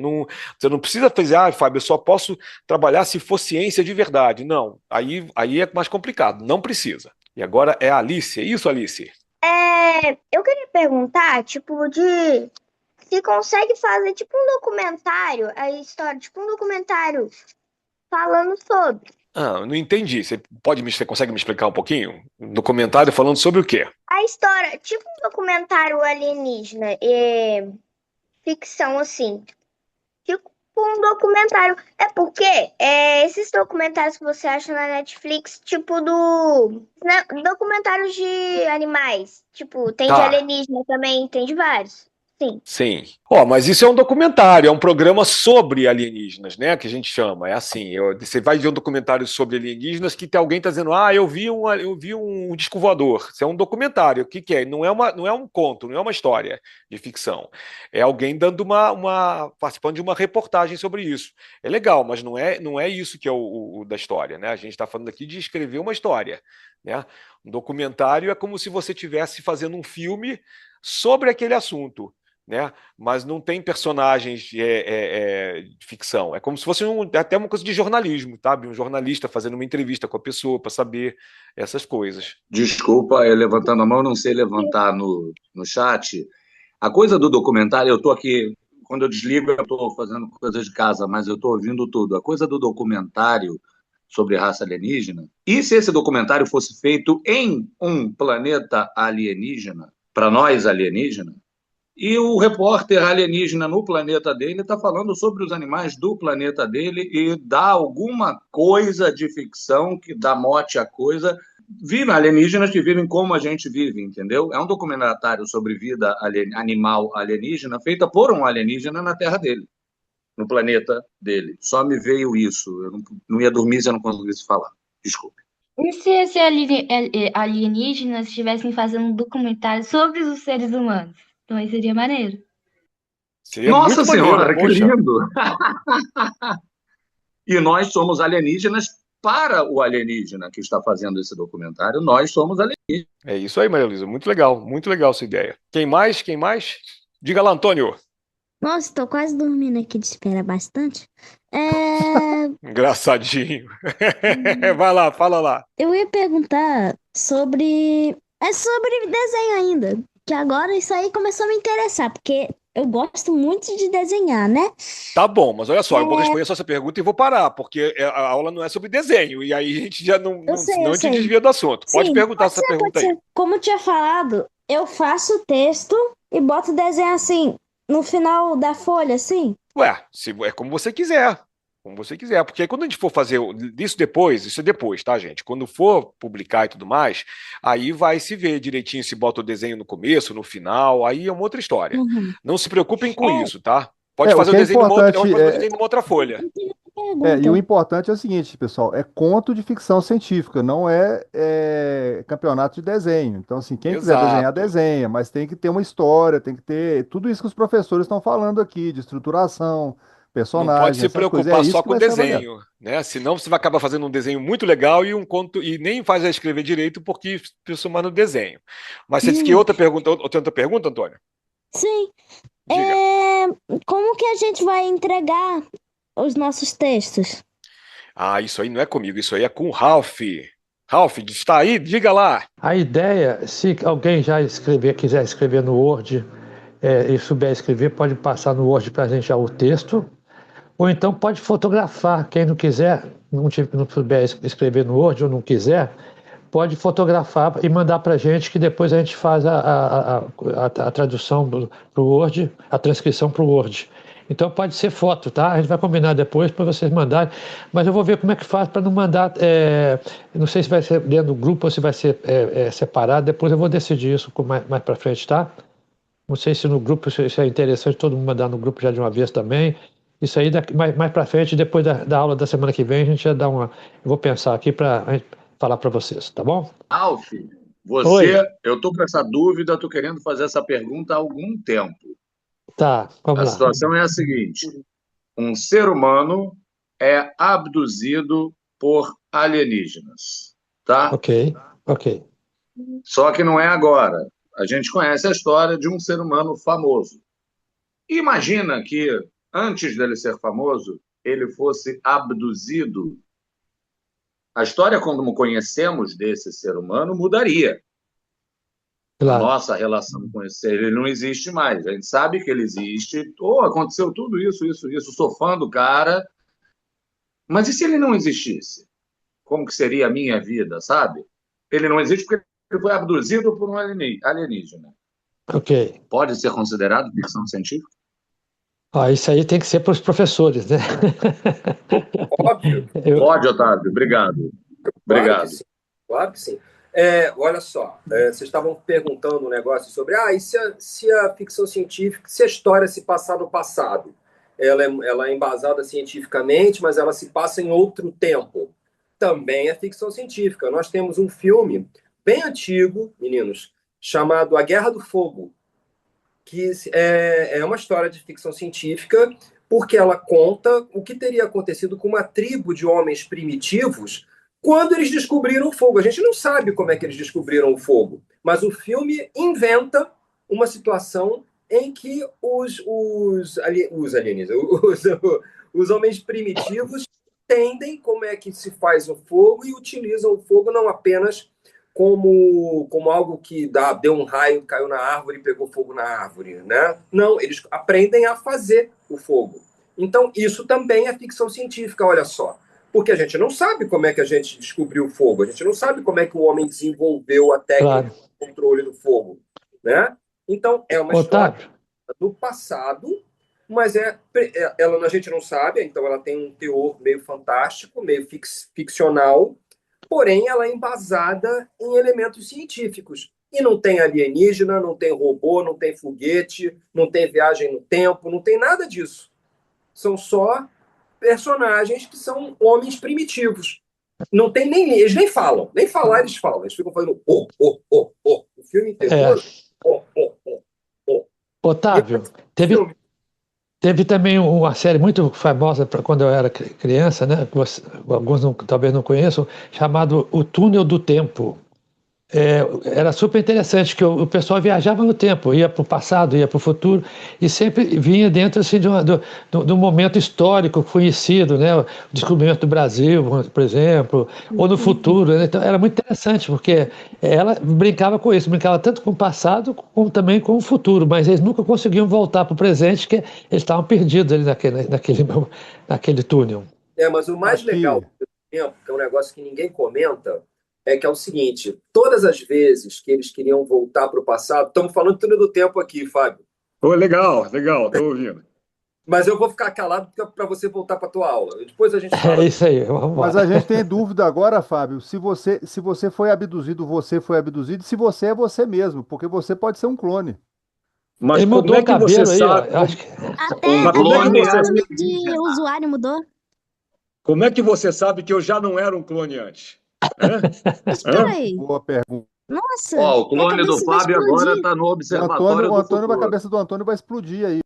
S1: você não precisa fazer, Fábio, eu só posso trabalhar se for ciência de verdade. Não, aí é mais complicado, não precisa. E agora é a Alice, é isso, Alice?
S12: Eu queria perguntar, tipo, se consegue fazer, tipo, um documentário, a história, tipo, um documentário falando sobre
S1: Não entendi. Você consegue me explicar um pouquinho? Um documentário falando sobre o quê?
S12: a história, tipo um documentário alienígena, ficção, assim. Tipo um documentário. É porque esses documentários que você acha na Netflix, tipo documentários de animais. Tipo, tem de
S1: Tá.
S12: alienígena também, tem de vários. Sim.
S1: Sim. Mas isso é um documentário, é um programa sobre alienígenas, né? Que a gente chama. É assim, você vai ver um documentário sobre alienígenas que alguém está dizendo, eu vi um disco voador. Isso é um documentário. O que é? Não é um conto, não é uma história de ficção. É alguém dando participando de uma reportagem sobre isso. É legal, mas não é isso que é o da história, né? A gente está falando aqui de escrever uma história, né? Um documentário é como se você estivesse fazendo um filme sobre aquele assunto, né? Mas não tem personagens de ficção. É como se fosse até uma coisa de jornalismo, sabe? Um jornalista fazendo uma entrevista com a pessoa para saber essas coisas.
S2: Desculpa, eu levantando a mão, não sei levantar no chat. A coisa do documentário, eu estou aqui, quando eu desligo, eu estou fazendo coisas de casa, mas eu estou ouvindo tudo. A coisa do documentário sobre raça alienígena, e se esse documentário fosse feito em um planeta alienígena, para nós alienígena, e o repórter alienígena no planeta dele está falando sobre os animais do planeta dele e dá alguma coisa de ficção que dá mote à coisa. Vivem alienígenas que vivem como a gente vive, entendeu? É um documentário sobre vida animal alienígena feita por um alienígena na Terra dele, no planeta dele. Só me veio isso. Eu não ia dormir se eu não conseguisse falar. Desculpe.
S11: E se esse alienígenas estivessem fazendo um documentário sobre os seres humanos? Então aí seria maneiro.
S1: Seria
S2: Nossa
S1: muito
S2: Senhora,
S1: maneiro,
S2: que
S1: poxa.
S2: lindo! E nós somos alienígenas para o alienígena que está fazendo esse documentário. Nós somos alienígenas.
S1: É isso aí, Maria Luísa. Muito legal essa ideia. Quem mais? Diga lá, Antônio.
S3: Nossa, tô quase dormindo aqui de espera bastante.
S1: Engraçadinho. Vai lá, fala lá.
S3: Eu ia perguntar sobre. É sobre desenho ainda. Que agora isso aí começou a me interessar, porque eu gosto muito de desenhar, né?
S1: Tá bom, mas olha só, eu vou responder só essa pergunta e vou parar, porque a aula não é sobre desenho, e aí a gente já não
S3: Eu
S1: te
S3: sei.
S1: desvia do assunto. Pode
S3: Sim,
S1: perguntar
S3: pode
S1: essa
S3: ser,
S1: pergunta
S3: pode
S1: aí.
S3: ser. Como eu tinha falado, eu faço o texto e boto o desenho assim, no final da folha, assim.
S1: Ué, é como você quiser. Como você quiser, porque aí quando a gente for fazer isso é depois, tá, gente? Quando for publicar e tudo mais, aí vai se ver direitinho se bota o desenho no começo, no final, aí é uma outra história.
S3: Uhum.
S1: Não se preocupem com isso, tá? Pode fazer
S5: o
S1: o
S5: que é
S1: desenho
S5: importante
S1: numa outra folha.
S5: e o importante é o seguinte, pessoal, é conto de ficção científica, não é campeonato de desenho. Então, assim, quem quiser desenhar,
S1: Exato.
S5: desenha, mas tem que ter uma história, tem que ter tudo isso que os professores estão falando aqui, de estruturação,
S1: Não pode
S5: personagem,
S1: se
S5: essas coisas. É
S1: preocupar
S5: isso
S1: só
S5: que
S1: com o
S5: vai ser avaliado.
S1: desenho, né? Senão você vai acabar fazendo um desenho muito legal e um conto e nem faz a escrever direito porque pensou mais no desenho. Mas você disse que outra pergunta, Antônio?
S3: Sim.
S1: Diga.
S3: Como que a gente vai entregar os nossos textos?
S1: Isso aí não é comigo, isso aí é com o Ralph. Ralph, está aí? Diga lá.
S9: A ideia, se alguém já quiser escrever no Word e souber escrever, pode passar no Word para a gente já o texto, ou então pode fotografar. Quem não quiser, não souber escrever no Word ou não quiser, pode fotografar e mandar para a gente, que depois a gente faz a tradução para o Word, a transcrição para o Word. Então pode ser foto, tá? A gente vai combinar depois para vocês mandarem, mas eu vou ver como é que faz para não mandar, não sei se vai ser dentro do grupo ou se vai ser separado, depois eu vou decidir isso mais para frente, tá? Não sei se no grupo isso é interessante, todo mundo mandar no grupo já de uma vez também. Isso aí, mais para frente, depois da aula da semana que vem, a gente já dá uma... Eu vou pensar aqui para falar para vocês, tá bom?
S2: Alf,
S9: Oi.
S2: eu estou com essa dúvida, estou querendo fazer essa pergunta há algum tempo.
S9: Tá, vamos
S2: A
S9: lá.
S2: situação é a seguinte: um ser humano é abduzido por alienígenas, tá?
S9: Ok.
S2: Só que não é agora. a gente conhece a história de um ser humano famoso. Imagina que, antes dele ser famoso, ele fosse abduzido. A história, como conhecemos desse ser humano, mudaria. A
S9: Claro.
S2: nossa relação com esse ser, ele não existe mais. A gente sabe que ele existe. Aconteceu tudo isso, sou fã do cara. Mas e se ele não existisse? Como que seria a minha vida, sabe? Ele não existe porque ele foi abduzido por um alienígena.
S9: Ok.
S2: Pode ser considerado ficção científica?
S9: Isso aí tem que ser para os professores, né?
S10: Óbvio.
S2: Pode, Otávio. Obrigado.
S10: Claro que sim. Claro que sim. Olha só, vocês estavam perguntando um negócio sobre e se a ficção científica, se a história se passar no passado, ela é embasada cientificamente, mas ela se passa em outro tempo. Também é ficção científica. Nós temos um filme bem antigo, meninos, chamado A Guerra do Fogo, que é uma história de ficção científica, porque ela conta o que teria acontecido com uma tribo de homens primitivos quando eles descobriram o fogo. A gente não sabe como é que eles descobriram o fogo, mas o filme inventa uma situação em que os alienígenas, os homens primitivos entendem como é que se faz o fogo e utilizam o fogo não apenas como algo que deu um raio, caiu na árvore e pegou fogo na árvore, né? Não, eles aprendem a fazer o fogo. Então, isso também é ficção científica, olha só. Porque a gente não sabe como é que a gente descobriu o fogo, a gente não sabe como é que o homem desenvolveu a técnica de controle do fogo, né? Então, é uma história do passado, mas ela a gente não sabe, então ela tem um teor meio fantástico, meio ficcional, porém ela é embasada em elementos científicos. E não tem alienígena, não tem robô, não tem foguete, não tem viagem no tempo, não tem nada disso. São só personagens que são homens primitivos. Não tem eles nem falam, nem falar eles falam. Eles ficam falando o filme inteiro.
S9: Otávio, teve também uma série muito famosa quando eu era criança, né? Alguns talvez não conheçam, chamado O Túnel do Tempo. Era super interessante, que o pessoal viajava no tempo, ia para o passado, ia para o futuro, e sempre vinha dentro assim, de um momento histórico conhecido, né? O descobrimento do Brasil, por exemplo, ou no futuro, né? Então era muito interessante, porque ela brincava com isso, brincava tanto com o passado como também com o futuro, mas eles nunca conseguiam voltar para o presente, porque eles estavam perdidos ali naquele túnel.
S10: Mas o mais legal do tempo, que é um negócio que ninguém comenta, que é o seguinte: todas as vezes que eles queriam voltar para o passado, estamos falando do túnel do tempo aqui, Fábio.
S1: Legal, estou ouvindo.
S10: Mas eu vou ficar calado para você voltar para a tua aula. Depois a gente fala.
S9: É isso aí, vamos lá.
S5: Mas a gente tem dúvida agora, Fábio, se você foi abduzido, e se você é você mesmo, porque você pode ser um clone.
S9: Mas ele mudou o cabelo aí, ó.
S3: Até o nome de usuário mudou.
S1: Como é que você sabe que eu já não era um clone antes?
S3: Espera aí.
S5: Boa pergunta.
S3: Nossa.
S2: O clone do Fábio agora está no Observatório
S5: o
S2: do
S5: Antônio,
S2: Futuro.
S5: a cabeça do Antônio vai explodir aí.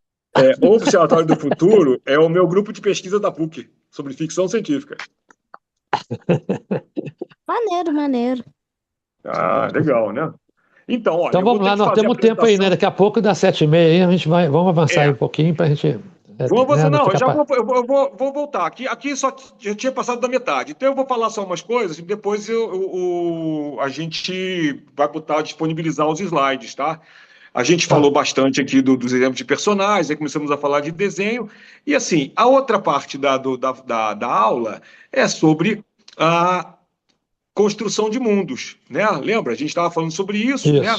S1: O Observatório do Futuro é o meu grupo de pesquisa da PUC sobre ficção científica.
S3: Maneiro.
S1: Legal, né? Então, olha,
S9: vamos lá, nós temos tempo aí, né? Daqui a pouco dá 7h30 aí, a gente vamos avançar aí um pouquinho para a gente...
S1: eu vou voltar. Aqui só já tinha passado da metade. Então eu vou falar só umas coisas e depois a gente vai disponibilizar os slides, tá? A gente falou bastante aqui dos exemplos de personagens, aí começamos a falar de desenho. E assim, a outra parte da aula é sobre a construção de mundos, né? Lembra? A gente estava falando sobre isso, né?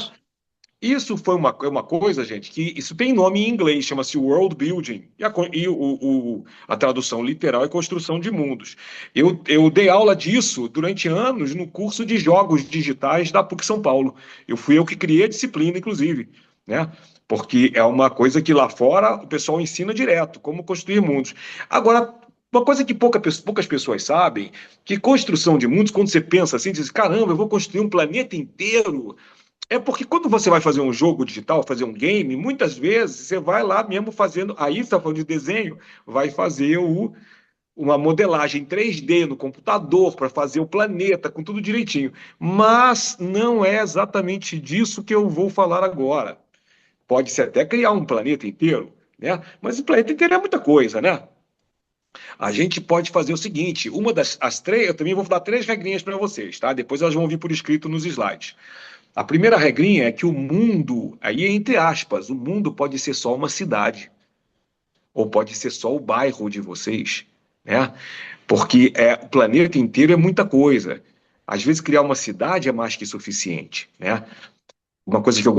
S1: Isso foi uma coisa, gente, que isso tem nome em inglês, chama-se World Building, e a tradução literal é construção de mundos. Eu dei aula disso durante anos no curso de jogos digitais da PUC São Paulo. Fui eu que criei a disciplina, inclusive, né? Porque é uma coisa que lá fora o pessoal ensina direto, como construir mundos. Agora, uma coisa que poucas pessoas sabem, que construção de mundos, quando você pensa assim, diz, caramba, eu vou construir um planeta inteiro. É porque quando você vai fazer um jogo digital, fazer um game, muitas vezes você vai lá mesmo fazendo, aí você está falando de desenho, vai fazer uma modelagem 3D no computador para fazer o planeta com tudo direitinho. Mas não é exatamente disso que eu vou falar agora. Pode-se até criar um planeta inteiro, né? Mas o planeta inteiro é muita coisa, né? A gente pode fazer o seguinte, as três, eu também vou dar 3 regrinhas para vocês, tá? Depois elas vão vir por escrito nos slides. A primeira regrinha é que o mundo, aí entre aspas, o mundo pode ser só uma cidade, ou pode ser só o bairro de vocês, né? Porque o planeta inteiro é muita coisa. Às vezes criar uma cidade é mais que suficiente, né?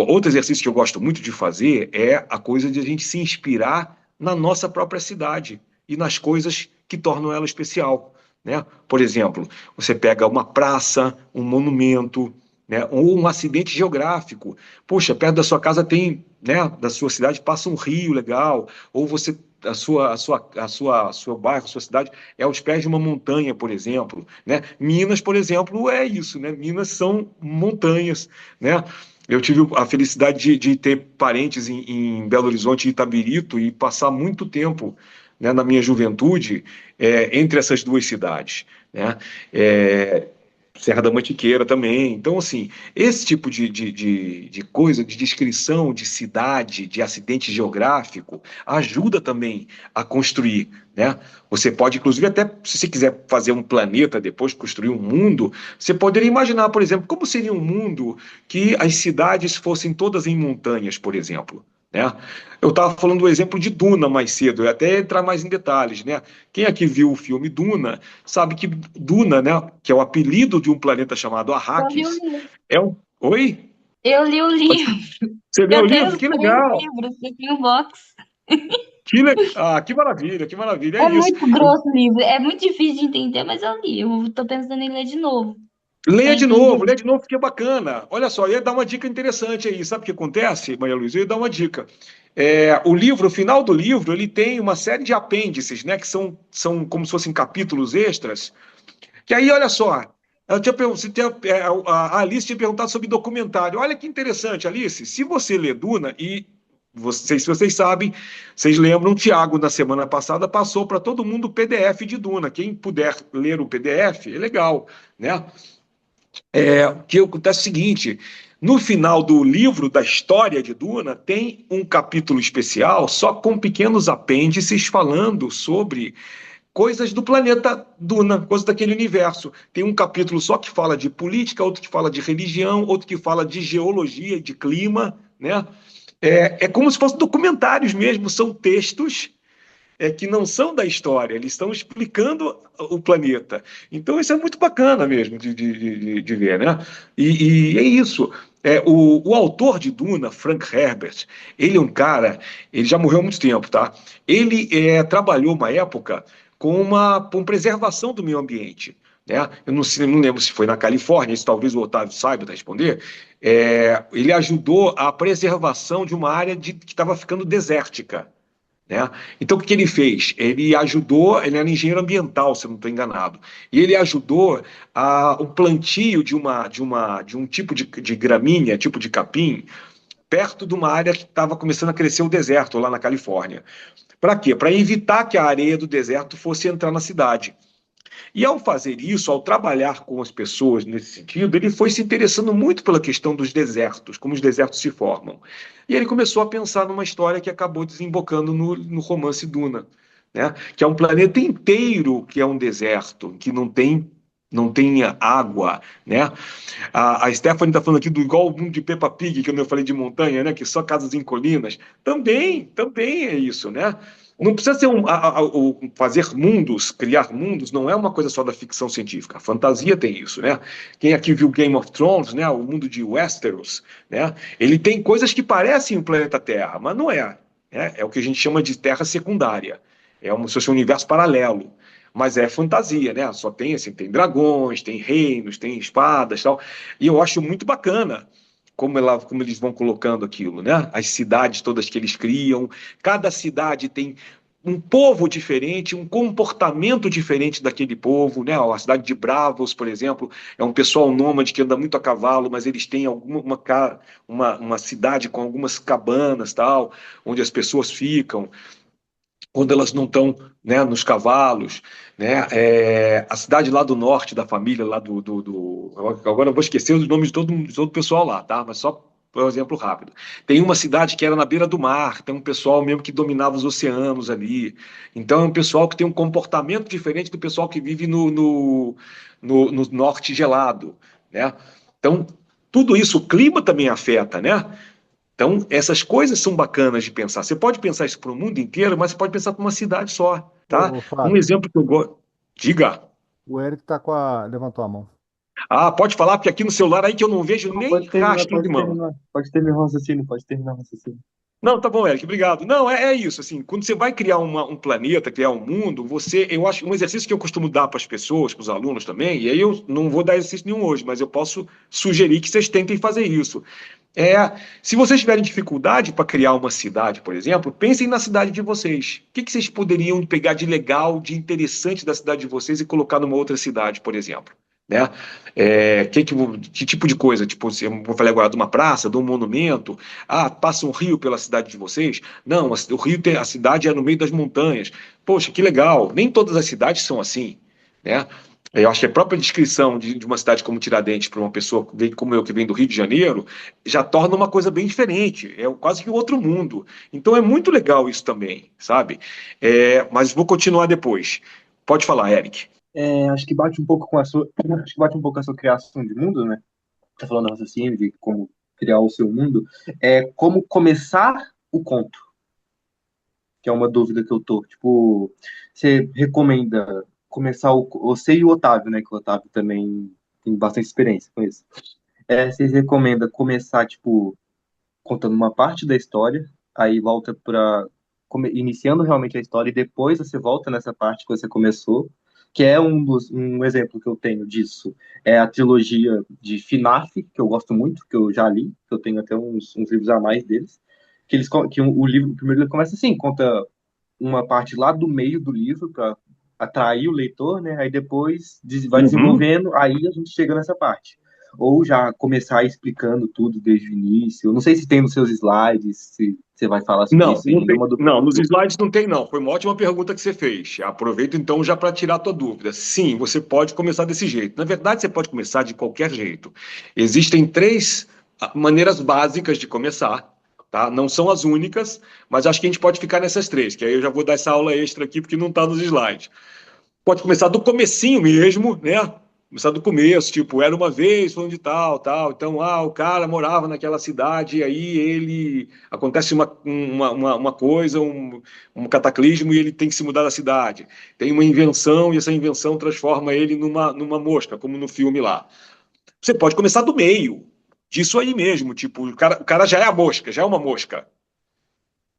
S1: Outro exercício que eu gosto muito de fazer é a coisa de a gente se inspirar na nossa própria cidade e nas coisas que tornam ela especial, né? Por exemplo, você pega uma praça, um monumento, né? Ou um acidente geográfico. Poxa, perto da sua casa tem, né? Da sua cidade passa um rio legal, ou você seu bairro, sua cidade é aos pés de uma montanha, por exemplo, né? Minas, por exemplo, é isso, né? Minas são montanhas, né? Eu tive a felicidade de ter parentes em Belo Horizonte e Itabirito e passar muito tempo, né, na minha juventude entre essas duas cidades, né? É, Serra da Mantiqueira também. Então, assim, esse tipo de coisa, de descrição de cidade, de acidente geográfico, ajuda também a construir, né? Você pode, inclusive, até, se você quiser fazer um planeta depois, construir um mundo, você poderia imaginar, por exemplo, como seria um mundo que as cidades fossem todas em montanhas, por exemplo, né? Eu estava falando do exemplo de Duna mais cedo, eu ia até entrar mais em detalhes, né? Quem aqui viu o filme Duna sabe que Duna, né, que é o apelido de um planeta chamado
S11: Eu li o
S1: Arrakis,
S11: livro.
S1: é um... Oi?
S11: Eu li o livro.
S1: Você leu o
S11: Eu tenho
S1: livro?
S11: os
S1: Que
S11: 3
S1: legal!
S11: livros, eu tenho o box.
S1: Que maravilha, que maravilha. É
S11: É
S1: isso.
S11: muito grosso o livro, é muito difícil de entender, mas eu li. Eu tô pensando em ler de novo, pra entender.
S1: Leia de novo, porque é bacana. Olha só, eu ia dar uma dica interessante aí. Sabe o que acontece, Maria Luísa? Eu ia dar uma dica. O final do livro, ele tem uma série de apêndices, né? Que são como se fossem capítulos extras. Que aí, olha só, a Alice tinha perguntado sobre documentário. Olha que interessante, Alice. Se você lê Duna, se vocês sabem, vocês lembram, o Tiago, na semana passada, passou para todo mundo o PDF de Duna. Quem puder ler o PDF, é legal, né? O que acontece é o seguinte: no final do livro, da história de Duna, tem um capítulo especial só com pequenos apêndices falando sobre coisas do planeta Duna, coisas daquele universo. Tem um capítulo só que fala de política, outro que fala de religião, outro que fala de geologia, de clima, né? É como se fossem documentários mesmo, são textos que não são da história, eles estão explicando o planeta. Então, isso é muito bacana mesmo de ver, né? E é isso. O autor de Duna, Frank Herbert, ele é um cara, ele já morreu há muito tempo, tá? Ele trabalhou uma época com preservação do meio ambiente. Né? Eu não lembro se foi na Califórnia, isso talvez o Otávio saiba responder. Ele ajudou a preservação de uma área que estava ficando desértica. Né? Então, o que ele fez? Ele era engenheiro ambiental, se eu não estou enganado, e ele ajudou o plantio de um tipo de gramínea, tipo de capim, perto de uma área que estava começando a crescer o deserto, lá na Califórnia. Para quê? Para evitar que a areia do deserto fosse entrar na cidade. E ao fazer isso, ao trabalhar com as pessoas nesse sentido, ele foi se interessando muito pela questão dos desertos, como os desertos se formam. E ele começou a pensar numa história que acabou desembocando no romance Duna, né? Que é um planeta inteiro que é um deserto, que não tem água, né? A Stephanie está falando aqui do igual o mundo de Peppa Pig, que eu falei de montanha, né? Que só casas em colinas. Também é isso, né? Não precisa ser fazer mundos, criar mundos, não é uma coisa só da ficção científica. A fantasia tem isso, né? Quem aqui viu Game of Thrones, né? O mundo de Westeros, né? Ele tem coisas que parecem o planeta Terra, mas não é. Né? É o que a gente chama de Terra secundária. É se fosse um universo paralelo. Mas é fantasia, né? Só tem assim, tem dragões, tem reinos, tem espadas, tal. E eu acho muito bacana como eles vão colocando aquilo, né? As cidades todas que eles criam, cada cidade tem um povo diferente, um comportamento diferente daquele povo, né? A cidade de Bravos, por exemplo, é um pessoal nômade que anda muito a cavalo, mas eles têm uma cidade com algumas cabanas, tal, onde as pessoas ficam. quando elas não estão, né, nos cavalos, né? A cidade lá do norte da família, lá agora eu vou esquecer os nomes de todo o pessoal lá, tá? Mas só por um exemplo rápido. Tem uma cidade que era na beira do mar, tem um pessoal mesmo que dominava os oceanos ali. Então é um pessoal que tem um comportamento diferente do pessoal que vive no norte gelado, né? Então, tudo isso, o clima também afeta, né? Então, essas coisas são bacanas de pensar. Você pode pensar isso para o mundo inteiro, mas você pode pensar para uma cidade só, tá?
S5: Ô,
S1: Um
S5: Fábio,
S1: exemplo que eu gosto. Diga.
S5: o Eric levantou a mão.
S1: Ah, pode falar, porque aqui no celular aí que eu não vejo
S4: Não,
S1: nem rastro de mão.
S4: Pode terminar o raciocínio, pode terminar o raciocínio.
S1: Não, tá bom, Eric, obrigado. Não, é isso, assim, quando você vai criar um planeta, criar um mundo, eu acho um exercício que eu costumo dar para as pessoas, para os alunos também, e aí eu não vou dar exercício nenhum hoje, mas eu posso sugerir que vocês tentem fazer isso. Se vocês tiverem dificuldade para criar uma cidade, por exemplo, pensem na cidade de vocês. O que vocês poderiam pegar de legal, de interessante da cidade de vocês e colocar numa outra cidade, por exemplo? Né? Que tipo de coisa? Tipo, eu vou falar agora de uma praça, de um monumento. Ah, passa um rio pela cidade de vocês? Não, o rio a cidade é no meio das montanhas. Poxa, que legal. Nem todas as cidades são assim, né? Eu acho que a própria descrição de uma cidade como Tiradentes para uma pessoa como eu, que vem do Rio de Janeiro, já torna uma coisa bem diferente. É quase que outro mundo. Então é muito legal isso também, sabe? Mas vou continuar depois. Pode falar, Eric.
S4: Acho que bate um pouco com acho que bate um pouco com a sua criação de mundo, né? Tá falando raciocínio de como criar o seu mundo. Como começar o conto, que é uma dúvida que eu tô. Tipo, você recomenda começar você e o Otávio, né? Que o Otávio também tem bastante experiência com isso. Vocês recomendam começar, tipo, contando uma parte da história, aí volta para iniciando realmente a história e depois você volta nessa parte que você começou, que é um exemplo que eu tenho disso. É a trilogia de FNAF, que eu gosto muito, que eu já li, que eu tenho até uns livros a mais deles, que o primeiro livro começa assim, conta uma parte lá do meio do livro para atrair o leitor, né? Aí depois vai desenvolvendo, aí a gente chega nessa parte. Ou já começar explicando tudo desde o início. Eu não sei se tem nos seus slides, se você vai falar sobre isso ainda.
S1: Não, nos slides não tem, não. Foi uma ótima pergunta que você fez. Aproveito então já para tirar a tua dúvida. Sim, você pode começar desse jeito. Na verdade, você pode começar de qualquer jeito. Existem 3 maneiras básicas de começar. Tá? Não são as únicas, mas acho que a gente pode ficar nessas 3, que aí eu já vou dar essa aula extra aqui, porque não está nos slides. Pode começar do comecinho mesmo, né? Começar do começo, tipo, era uma vez, fulano de tal, tal. Então, o cara morava naquela cidade, e aí acontece uma coisa, um cataclismo, e ele tem que se mudar da cidade. Tem uma invenção, e essa invenção transforma ele numa mosca, como no filme lá. Você pode começar do meio, disso aí mesmo, tipo, o cara já é a mosca, já é uma mosca.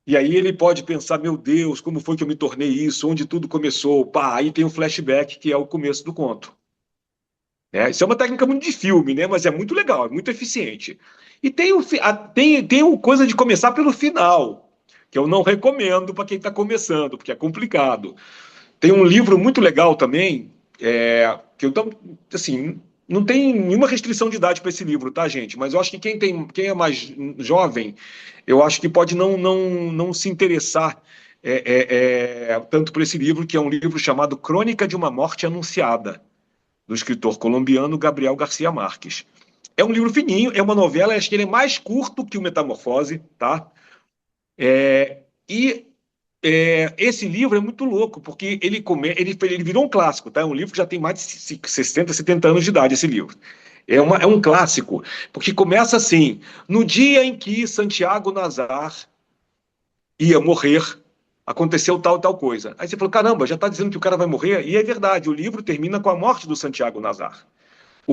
S1: E aí ele pode pensar, meu Deus, como foi que eu me tornei isso? Onde tudo começou? Pá, aí tem um flashback, que é o começo do conto. Isso é uma técnica muito de filme, né? Mas é muito legal, é muito eficiente. E tem coisa de começar pelo final, que eu não recomendo para quem está começando, porque é complicado. Tem um livro muito legal também, que eu assim, não tem nenhuma restrição de idade para esse livro, tá, gente? Mas eu acho que quem é mais jovem, eu acho que pode não se interessar tanto por esse livro, que é um livro chamado Crônica de uma Morte Anunciada, do escritor colombiano Gabriel Garcia Marques. É um livro fininho, é uma novela, acho que ele é mais curto que o Metamorfose, tá? Esse livro é muito louco, porque ele virou um clássico, tá? É um livro que já tem mais de 60, 70 anos de idade, esse livro. É um clássico, porque começa assim: no dia em que Santiago Nazar ia morrer, aconteceu tal e tal coisa. Aí você falou, caramba, já está dizendo que o cara vai morrer? E é verdade, o livro termina com a morte do Santiago Nazar.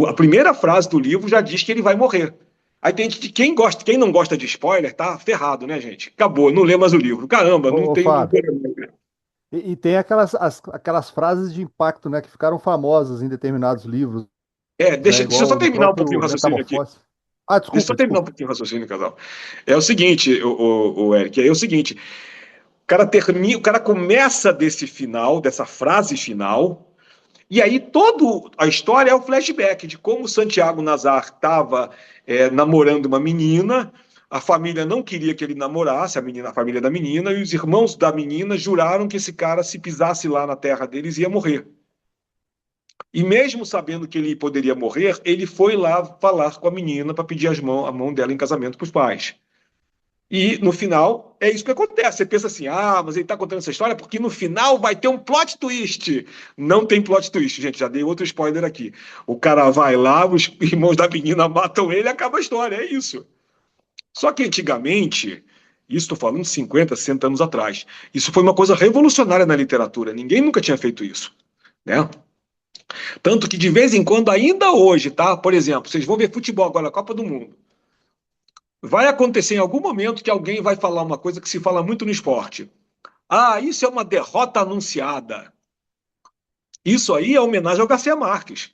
S1: A primeira frase do livro já diz que ele vai morrer. Aí tem quem não gosta de spoiler, tá ferrado, né, gente? Acabou, não lê mais o livro. Caramba, não tem...
S5: Fábio, e tem aquelas frases de impacto, né, que ficaram famosas em determinados livros.
S1: Deixa eu só terminar um pouquinho o raciocínio aqui.
S5: Desculpa.
S1: Deixa eu só terminar um pouquinho o raciocínio, casal. É o seguinte, o Eric, é o seguinte... O cara começa dessa frase final, e aí toda a história é o flashback de como Santiago Nazar estava namorando uma menina, a família não queria que ele namorasse, a família da menina, e os irmãos da menina juraram que esse cara, se pisasse lá na terra deles, ia morrer. E mesmo sabendo que ele poderia morrer, ele foi lá falar com a menina para pedir a mão dela em casamento para os pais. E no final, é isso que acontece. Você pensa assim, mas ele está contando essa história porque no final vai ter um plot twist. Não tem plot twist, gente. Já dei outro spoiler aqui. O cara vai lá, os irmãos da menina matam ele e acaba a história. É isso. Só que antigamente, isso estou falando 50, 60 anos atrás, isso foi uma coisa revolucionária na literatura. Ninguém nunca tinha feito isso, né? Tanto que de vez em quando, ainda hoje, tá? Por exemplo, vocês vão ver futebol agora, a Copa do Mundo. Vai acontecer em algum momento que alguém vai falar uma coisa que se fala muito no esporte. Isso é uma derrota anunciada. Isso aí é homenagem ao Garcia Marques,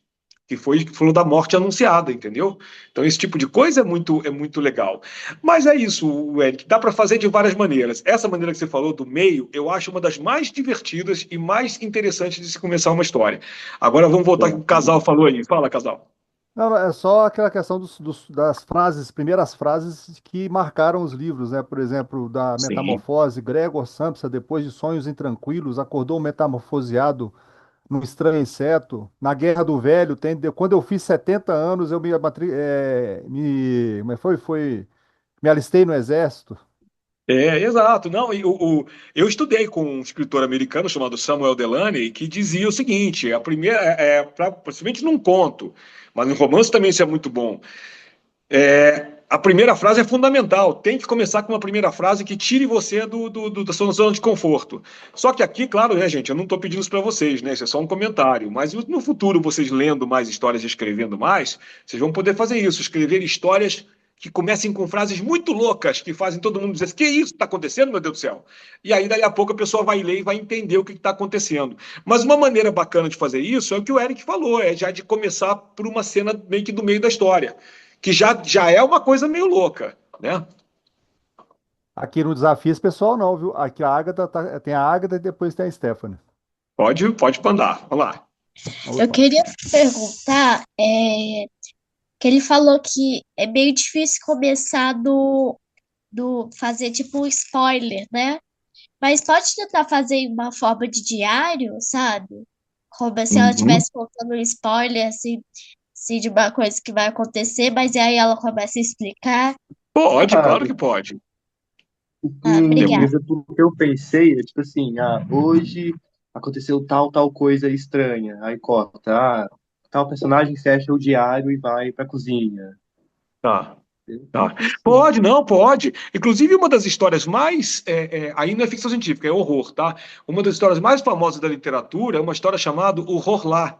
S1: que falou da morte anunciada, entendeu? Então esse tipo de coisa é muito legal. Mas é isso, Eric, dá para fazer de várias maneiras. Essa maneira que você falou do meio, eu acho uma das mais divertidas e mais interessantes de se começar uma história. Agora vamos voltar ao que o casal falou aí. Fala, casal.
S5: Não, é só aquela questão das frases, primeiras frases que marcaram os livros, né? Por exemplo, da
S1: Sim.
S5: Metamorfose, Gregor Samsa, depois de sonhos intranquilos, acordou metamorfoseado num estranho inseto. Na Guerra do Velho, quando eu fiz 70 anos, eu como é que me alistei no exército.
S1: Exato. Não, eu estudei com um escritor americano chamado Samuel Delany, que dizia o seguinte: a primeira, principalmente num conto, mas em romance também isso é muito bom. A primeira frase é fundamental. Tem que começar com uma primeira frase que tire você da sua zona de conforto. Só que aqui, claro, né, gente, eu não estou pedindo isso para vocês, né? Isso é só um comentário. Mas no futuro, vocês lendo mais histórias e escrevendo mais, vocês vão poder fazer isso, escrever histórias que comecem com frases muito loucas, que fazem todo mundo dizer: que isso está acontecendo, meu Deus do céu? E aí, dali a pouco, a pessoa vai ler e vai entender o que está acontecendo. Mas uma maneira bacana de fazer isso é o que o Eric falou, é já de começar por uma cena meio que do meio da história, que já é uma coisa meio louca, né?
S5: Aqui no Desafios Pessoal não, viu? Aqui tem a Ágata e depois tem a Stephanie.
S1: Pode mandar, vamos lá.
S7: Eu queria perguntar, que ele falou que é meio difícil começar fazer tipo um spoiler, né? Mas pode tentar fazer em uma forma de diário, sabe? Como se ela
S1: Uhum.
S7: estivesse contando um spoiler, assim, de uma coisa que vai acontecer, mas aí ela começa a explicar.
S1: Pode,
S4: Ah,
S1: claro que pode.
S7: Obrigada.
S4: o que eu pensei é tipo assim, hoje aconteceu tal coisa estranha. Aí corta, tal personagem fecha o diário e vai pra cozinha.
S1: Tá.
S4: Eu
S1: Tá.
S4: pensei.
S1: Pode, não, pode. Inclusive, uma das histórias mais. Aí não é ficção científica, é horror, tá? Uma das histórias mais famosas da literatura é uma história chamada O Horror,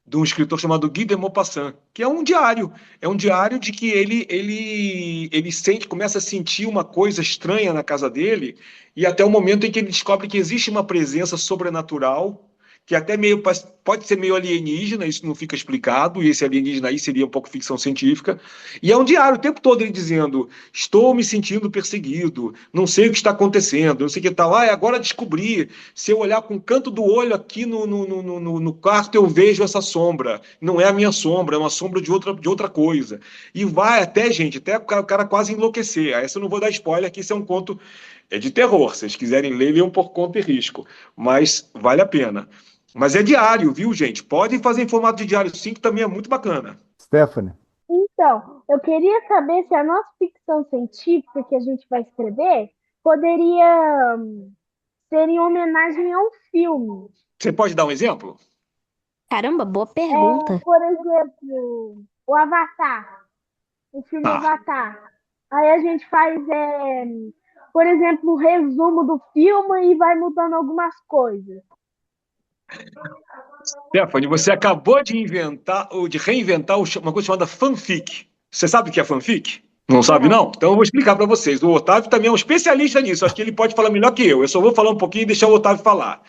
S1: de um escritor chamado Guy de Maupassant, que é um diário. É um diário de que ele começa a sentir uma coisa estranha na casa dele, e até o momento em que ele descobre que existe uma presença sobrenatural, que até pode ser meio alienígena, isso não fica explicado, e esse alienígena aí seria um pouco ficção científica. E é um diário o tempo todo ele dizendo: estou me sentindo perseguido, não sei o que está acontecendo, não sei o que tal. Agora descobri, se eu olhar com o canto do olho aqui no quarto, eu vejo essa sombra. Não é a minha sombra, é uma sombra de outra coisa. E vai até, gente, até o cara quase enlouquecer. Essa eu não vou dar spoiler, que isso é um conto de terror. Se vocês quiserem ler, leiam por conta e risco. Mas vale a pena. Mas é diário, viu, gente? Podem fazer em formato de diário sim, que também é muito bacana.
S5: Stephanie.
S6: Então, eu queria saber se a nossa ficção científica que a gente vai escrever poderia ser em homenagem a um filme.
S1: Você pode dar um exemplo?
S3: Caramba, boa pergunta.
S6: Por exemplo, o Avatar, o filme
S1: Tá.
S6: Avatar. Aí a gente faz, por exemplo, um resumo do filme e vai mudando algumas coisas.
S1: Stephanie, você acabou de reinventar uma coisa chamada fanfic. Você sabe o que é fanfic? Não sabe, não? Então eu vou explicar para vocês. O Otávio também é um especialista nisso. Acho que ele pode falar melhor que eu. Eu só vou falar um pouquinho e deixar o Otávio falar.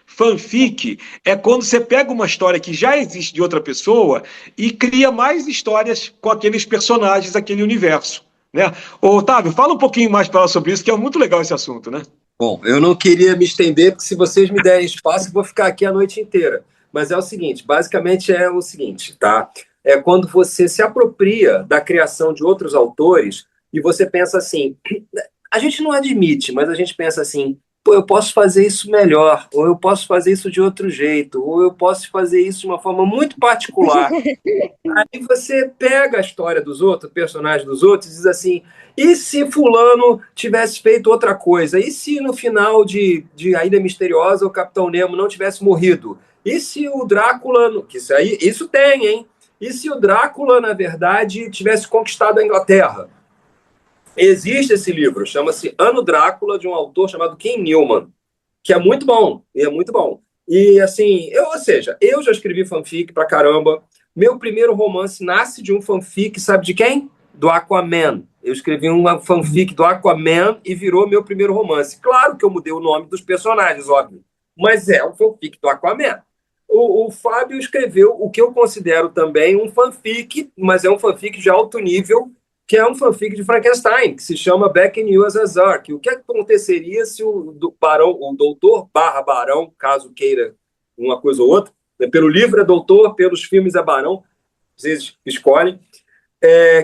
S1: Fanfic é quando você pega uma história que já existe de outra pessoa e cria mais histórias com aqueles personagens, aquele universo, né? Ô, Otávio, fala um pouquinho mais para ela sobre isso, que é muito legal esse assunto, né?
S10: Bom, eu não queria me estender, porque se vocês me derem espaço, eu vou ficar aqui a noite inteira. Mas é o seguinte, basicamente tá? É quando você se apropria da criação de outros autores e você pensa assim, a gente não admite, mas a gente pensa assim, pô, eu posso fazer isso melhor, ou eu posso fazer isso de outro jeito, ou eu posso fazer isso de uma forma muito particular. Aí você pega a história dos outros, o personagem dos outros, e diz assim, e se fulano tivesse feito outra coisa? E se no final de A Ilha Misteriosa o Capitão Nemo não tivesse morrido? E se o Drácula... Que isso tem, hein? E se o Drácula, na verdade, tivesse conquistado a Inglaterra? Existe esse livro, chama-se Ano Drácula, de um autor chamado Ken Newman, que é muito bom, E assim, ou seja, eu já escrevi fanfic pra caramba. Meu primeiro romance nasce de um fanfic, sabe de quem? Do Aquaman. Eu escrevi uma fanfic do Aquaman e virou meu primeiro romance. Claro que eu mudei o nome dos personagens, óbvio, mas é um fanfic do Aquaman. O Fábio escreveu o que eu considero também um fanfic, mas é um fanfic de alto nível, que é um fanfic de Frankenstein, que se chama Back in USSR, que o que aconteceria se o doutor barra barão, caso queira uma coisa ou outra, né, pelo livro é doutor, pelos filmes é barão, vocês escolhem,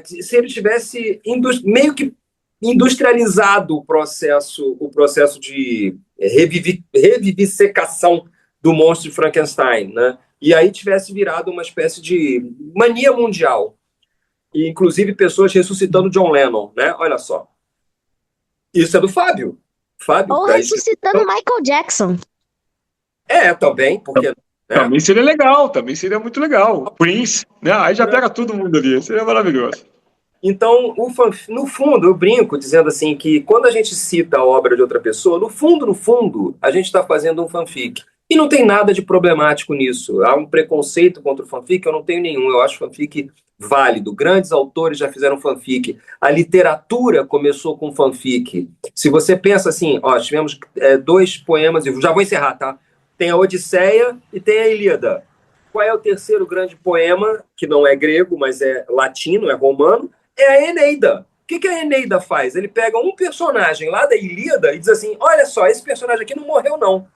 S10: se ele tivesse meio que industrializado o processo de revivificação do monstro de Frankenstein, né? E aí tivesse virado uma espécie de mania mundial. E, inclusive, pessoas ressuscitando John Lennon, né? Olha só. Isso é do Fábio.
S3: Ou ressuscitando Michael Jackson.
S10: Também, porque... Né?
S1: Também seria legal, também seria muito legal. Prince, né? Aí já pega todo mundo ali, seria maravilhoso.
S10: Então, no fundo, eu brinco dizendo assim que quando a gente cita a obra de outra pessoa, no fundo, a gente está fazendo um fanfic. E não tem nada de problemático nisso. Há um preconceito contra o fanfic, eu não tenho nenhum. Eu acho fanfic válido. Grandes autores já fizeram fanfic. A literatura começou com fanfic. Se você pensa assim, tivemos 2 poemas, e já vou encerrar, tá? Tem a Odisseia e tem a Ilíada. Qual é o terceiro grande poema, que não é grego, mas é latino, é romano? É a Eneida. O que a Eneida faz? Ele pega um personagem lá da Ilíada e diz assim, olha só, esse personagem aqui não morreu, não.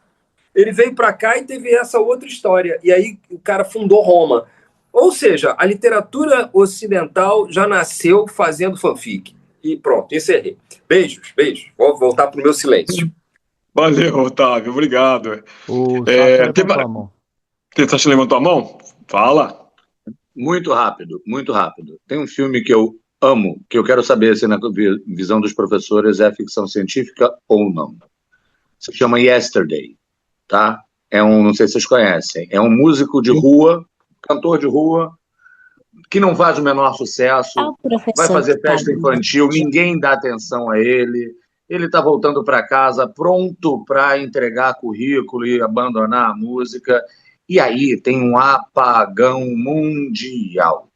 S10: Ele veio para cá e teve essa outra história. E aí o cara fundou Roma. Ou seja, a literatura ocidental já nasceu fazendo fanfic. E pronto, encerrei. Beijos. Vou voltar para o meu silêncio.
S1: Valeu, Otávio, obrigado.
S5: O Sacha levantou a mão.
S1: Sacha levantou a mão? Fala.
S2: Muito rápido. Tem um filme que eu amo, que eu quero saber se na visão dos professores é ficção científica ou não. Se chama Yesterday, tá? Não sei se vocês conhecem, é um músico de rua, cantor de rua, que não faz o menor sucesso, vai fazer festa infantil, ninguém dá atenção a ele está voltando para casa pronto para entregar currículo e abandonar a música, e aí tem um apagão mundial.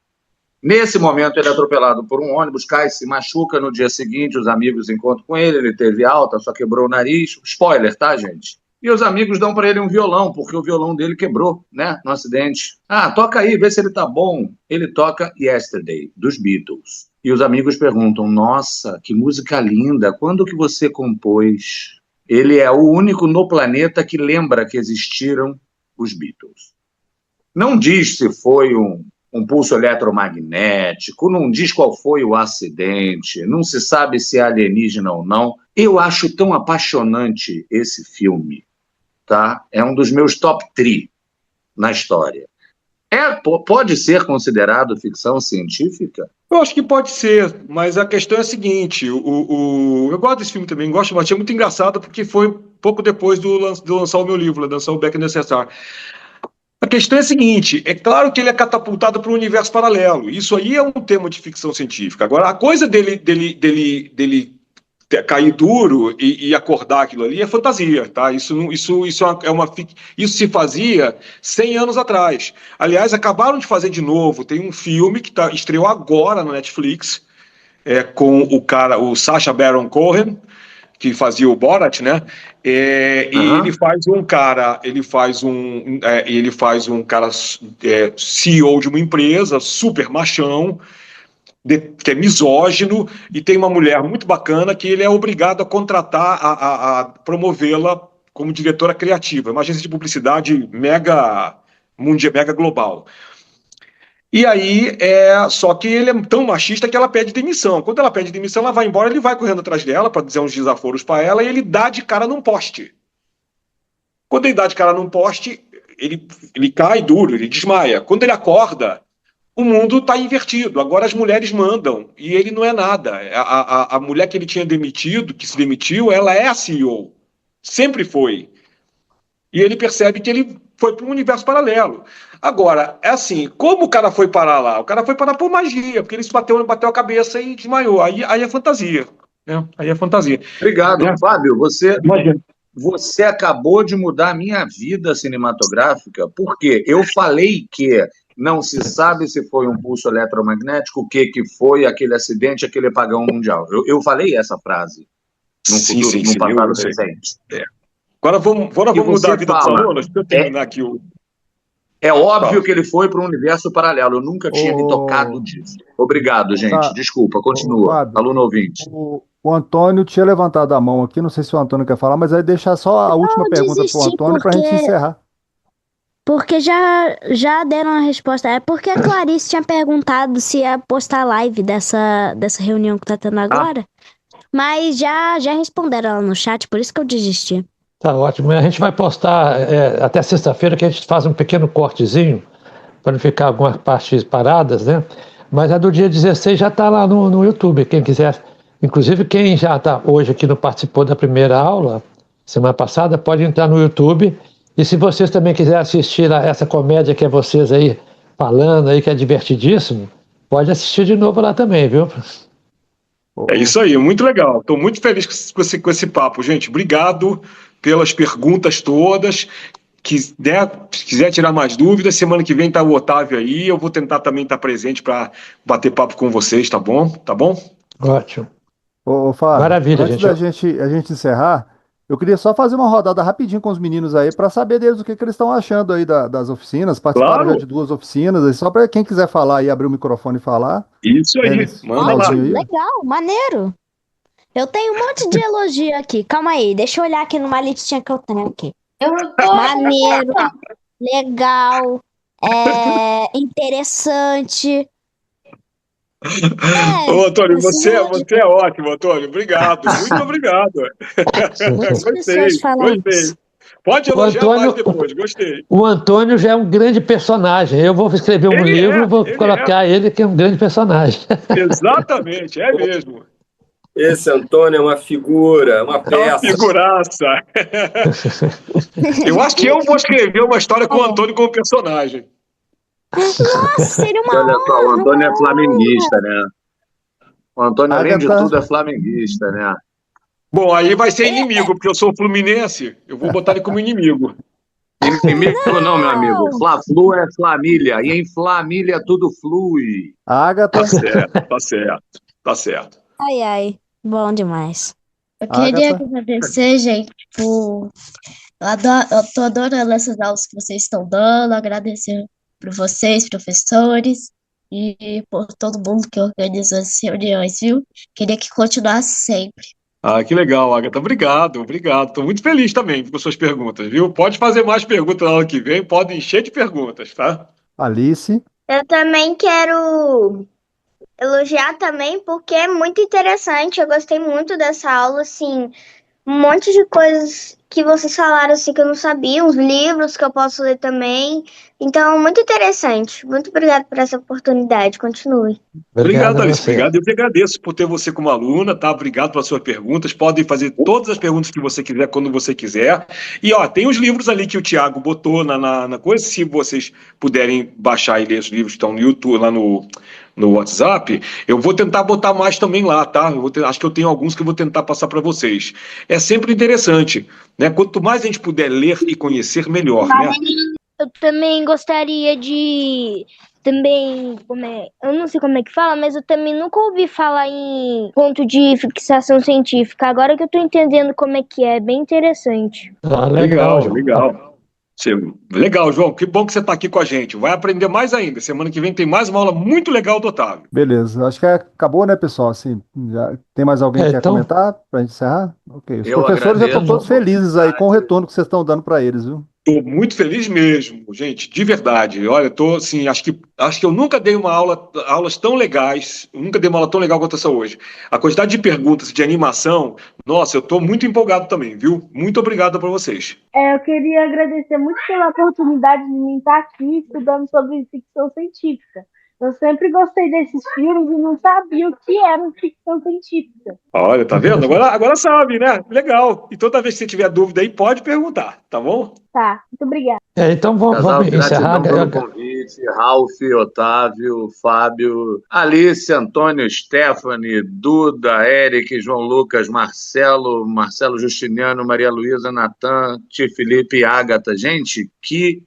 S2: Nesse momento ele é atropelado por um ônibus, cai, se machuca, no dia seguinte os amigos encontram com ele teve alta, só quebrou o nariz, spoiler, tá, gente? E os amigos dão para ele um violão, porque o violão dele quebrou, né, no acidente. Toca aí, vê se ele tá bom. Ele toca Yesterday, dos Beatles. E os amigos perguntam, nossa, que música linda, quando que você compôs? Ele é o único no planeta que lembra que existiram os Beatles. Não diz se foi um pulso eletromagnético, não diz qual foi o acidente, não se sabe se é alienígena ou não. Eu acho tão apaixonante esse filme, tá? É um dos meus top 3 na história. Pode ser considerado ficção científica?
S1: Eu acho que pode ser, mas a questão é a seguinte, eu gosto desse filme também, mas achei muito engraçado porque foi pouco depois do lançar o meu livro, lançar o Back in USSR. A questão é a seguinte, é claro que ele é catapultado para um universo paralelo, isso aí é um tema de ficção científica. Agora, a coisa dele cair duro e acordar aquilo ali é fantasia, tá? Isso se fazia 100 anos atrás. Aliás, acabaram de fazer de novo, tem um filme que estreou agora na Netflix, com o Sacha Baron Cohen, que fazia o Borat, né? E ele faz um cara, CEO de uma empresa, super machão, que é misógino, e tem uma mulher muito bacana que ele é obrigado a contratar, a promovê-la como diretora criativa, uma agência de publicidade mega global.
S13: E aí, só que ele é tão machista que ela pede demissão. Quando ela pede demissão, ela vai embora, ele vai correndo atrás dela para dizer uns desaforos para ela e ele dá de cara num poste. Quando ele dá de cara num poste, ele cai duro, ele desmaia. Quando ele acorda, o mundo está invertido. Agora as mulheres mandam e ele não é nada. A mulher que ele tinha demitido, que se demitiu, ela é a CEO. Sempre foi. E ele percebe que ele foi para um universo paralelo. Agora, é assim, como o cara foi parar lá? O cara foi parar por magia, porque ele se bateu a cabeça e desmaiou. Aí é fantasia. Né? Aí é fantasia.
S2: Obrigado,
S13: Né?
S2: Fábio.
S13: Imagina.
S2: Você acabou de mudar a minha vida cinematográfica, porque eu falei que não se sabe se foi um pulso eletromagnético, o que foi aquele acidente, aquele apagão mundial. Eu falei essa frase no futuro, no passado recente.
S13: Agora vamos mudar a vida dos alunos. Deixa eu terminar aqui o...
S2: É óbvio que ele foi para um universo paralelo. Eu nunca tinha me tocado disso. Obrigado, gente. Desculpa, continua.
S5: Fábio,
S2: Aluno ouvinte.
S5: O Antônio tinha levantado a mão aqui, não sei se o Antônio quer falar, mas aí deixar só a última pergunta para o Antônio para a gente encerrar.
S3: Porque já deram a resposta. É porque a Clarice tinha perguntado se ia postar live dessa reunião que tá tendo agora. Mas já responderam ela no chat, por isso que eu desisti.
S9: Tá ótimo. A gente vai postar até sexta-feira, que a gente faz um pequeno cortezinho, para não ficar algumas partes paradas, né? Mas a do dia 16 já está lá no YouTube, quem quiser. Inclusive, quem já está hoje aqui não participou da primeira aula, semana passada, pode entrar no YouTube. E se vocês também quiserem assistir essa comédia que é vocês aí falando aí, que é divertidíssimo, pode assistir de novo lá também, viu?
S13: É isso aí, muito legal. Estou muito feliz com esse papo, gente. Obrigado pelas perguntas todas. Se quiser tirar mais dúvidas, semana que vem está o Otávio aí. Eu vou tentar também estar presente para bater papo com vocês, tá bom? Tá bom?
S9: Ótimo.
S5: Ô, Fábio,
S9: maravilha,
S5: antes da gente encerrar, eu queria só fazer uma rodada rapidinho com os meninos aí para saber deles o que eles estão achando aí das oficinas. Participaram já de 2 oficinas, aí, só para quem quiser falar aí, abrir o microfone e falar.
S13: Isso aí, manda lá.
S3: Legal, maneiro. Eu tenho um monte de elogio aqui. Calma aí, deixa eu olhar aqui numa listinha que eu tenho aqui. Maneiro, legal, interessante.
S13: Ô, Antônio, você é ótimo, Antônio. Obrigado, muito obrigado. Gostei. Pode elogiar mais depois, gostei.
S9: O Antônio já é um grande personagem. Eu vou escrever um livro e vou colocar ele que é um grande personagem.
S13: Exatamente, é mesmo.
S10: Esse Antônio é uma figura, uma peça.
S13: É uma figuraça. Eu acho que eu vou escrever uma história com o Antônio como personagem.
S3: Nossa, seria uma
S2: Olha só, o Antônio é flamenguista, né? O Antônio, além de tudo, é flamenguista, né?
S13: Bom, aí vai ser inimigo, porque eu sou fluminense, eu vou botar ele como inimigo.
S2: Inimigo não, meu amigo. Fla-flu é Flamília, e em Flamília tudo flui.
S5: Agatha.
S13: Tá certo.
S3: Ai, bom demais.
S7: Eu queria agradecer, gente, eu tô adorando essas aulas que vocês estão dando, agradecer por vocês, professores, e por todo mundo que organizou essas reuniões, viu? Queria que continuasse sempre.
S13: Ah, que legal, Agatha. Obrigado. Estou muito feliz também com suas perguntas, viu? Pode fazer mais perguntas na aula que vem, pode encher de perguntas, tá?
S5: Alice.
S12: Eu também quero elogiar também, porque é muito interessante. Eu gostei muito dessa aula, assim, um monte de coisas que vocês falaram, assim, que eu não sabia, uns livros que eu posso ler também. Então, muito interessante. Muito obrigada por essa oportunidade. Continue.
S13: Obrigado, Alice. Obrigado. Eu que agradeço por ter você como aluna, tá? Obrigado pelas suas perguntas. Podem fazer todas as perguntas que você quiser, quando você quiser. E, tem os livros ali que o Thiago botou na coisa. Se vocês puderem baixar e ler os livros que estão no YouTube, lá no WhatsApp, eu vou tentar botar mais também lá, tá? Acho que eu tenho alguns que eu vou tentar passar para vocês. É sempre interessante, né? Quanto mais a gente puder ler e conhecer, melhor, né?
S6: Eu também gostaria de... eu não sei como é que fala, mas eu também nunca ouvi falar em ponto de fixação científica. Agora que eu tô entendendo como é bem interessante.
S13: Legal. Legal, João. Que bom que você está aqui com a gente. Vai aprender mais ainda. Semana que vem tem mais uma aula muito legal do Otávio.
S5: Beleza. Acho que acabou, né, pessoal? Assim, já tem mais alguém que quer comentar para a gente encerrar? Ok. Os professores já estão todos felizes aí com o retorno que vocês estão dando para eles, viu?
S13: Estou muito feliz mesmo, gente, de verdade. Olha, estou assim, acho que eu nunca dei aulas tão legais, eu nunca dei uma aula tão legal quanto essa hoje. A quantidade de perguntas de animação, nossa, eu estou muito empolgado também, viu? Muito obrigado para vocês.
S6: Eu queria agradecer muito pela oportunidade de mim estar aqui estudando sobre ficção científica. Eu sempre gostei desses filmes e não sabia o que era ficção científica.
S13: Olha, tá vendo? Agora sabe, né? Legal. E toda vez que você tiver dúvida aí, pode perguntar, tá bom?
S6: Tá, muito obrigada.
S9: Então
S2: Casal,
S9: vamos encerrar.
S2: gratidão pelo convite. Ralph, Otávio, Fábio, Alice, Antônio, Stephanie, Duda, Eric, João Lucas, Marcelo Justiniano, Maria Luísa, Natan, Tio Felipe e Ágata. Gente, que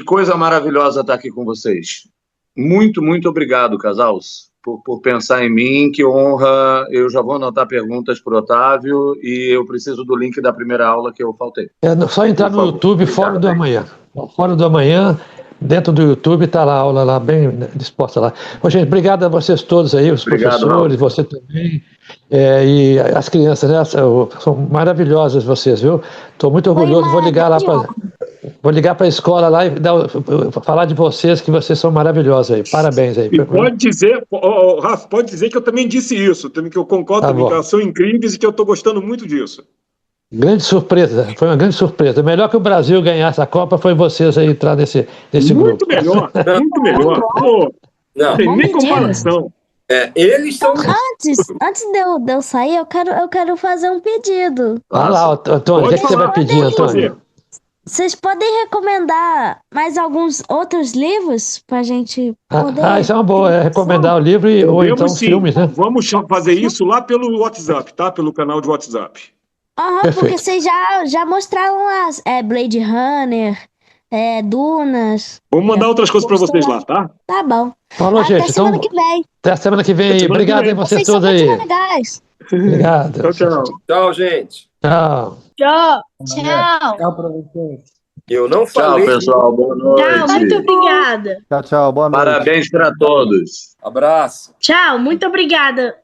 S2: coisa maravilhosa estar aqui com vocês. Muito, muito obrigado, casals, por pensar em mim. Que honra. Eu já vou anotar perguntas para o Otávio e eu preciso do link da primeira aula que eu faltei.
S9: Só entrar no YouTube, Fórum do Amanhã. Fórum do Amanhã, dentro do YouTube, está lá a aula lá, bem disposta lá. Ô, gente, obrigado a vocês todos aí, os professores, você também. E as crianças, né? São maravilhosas vocês, viu? Estou muito orgulhoso, vou ligar para a escola lá e falar de vocês, que vocês são maravilhosos aí. Parabéns aí.
S13: E pode dizer, Rafa, pode dizer que eu também disse isso, também que eu concordo também, que elas são incríveis e que eu estou gostando muito disso.
S9: Grande surpresa, foi uma grande surpresa. Melhor que o Brasil ganhasse a Copa foi vocês aí entrar nesse
S13: muito
S9: grupo.
S13: Muito melhor. Pô, não tem nem comparação.
S10: Eles são.
S3: Antes de eu sair, eu quero fazer um pedido.
S9: Olha lá, Antônio, o que você vai pedir, Antônio?
S3: Vocês podem recomendar mais alguns outros livros pra gente poder...
S9: Isso é uma boa, recomendar o livro ou então os filmes, né?
S13: Vamos fazer isso lá pelo WhatsApp, tá? Pelo canal de WhatsApp.
S3: Porque vocês já mostraram lá Blade Runner, Dunas...
S13: Vamos mandar outras coisas pra vocês lá, tá?
S3: Tá bom.
S9: Falou,
S3: Até
S9: gente.
S3: semana que vem.
S9: Até a semana que vem aí. Obrigado aí vocês todos aí.
S3: Legais.
S9: Obrigado.
S13: Tchau.
S10: Tchau, gente.
S9: Tchau.
S6: Tchau.
S11: Tchau
S4: pra vocês.
S10: Eu não
S2: Tchau,
S10: falei.
S2: pessoal. Boa noite.
S6: Tchau, muito obrigada.
S5: Tchau, boa noite.
S2: Parabéns para todos.
S10: Abraço.
S6: Tchau, muito obrigada.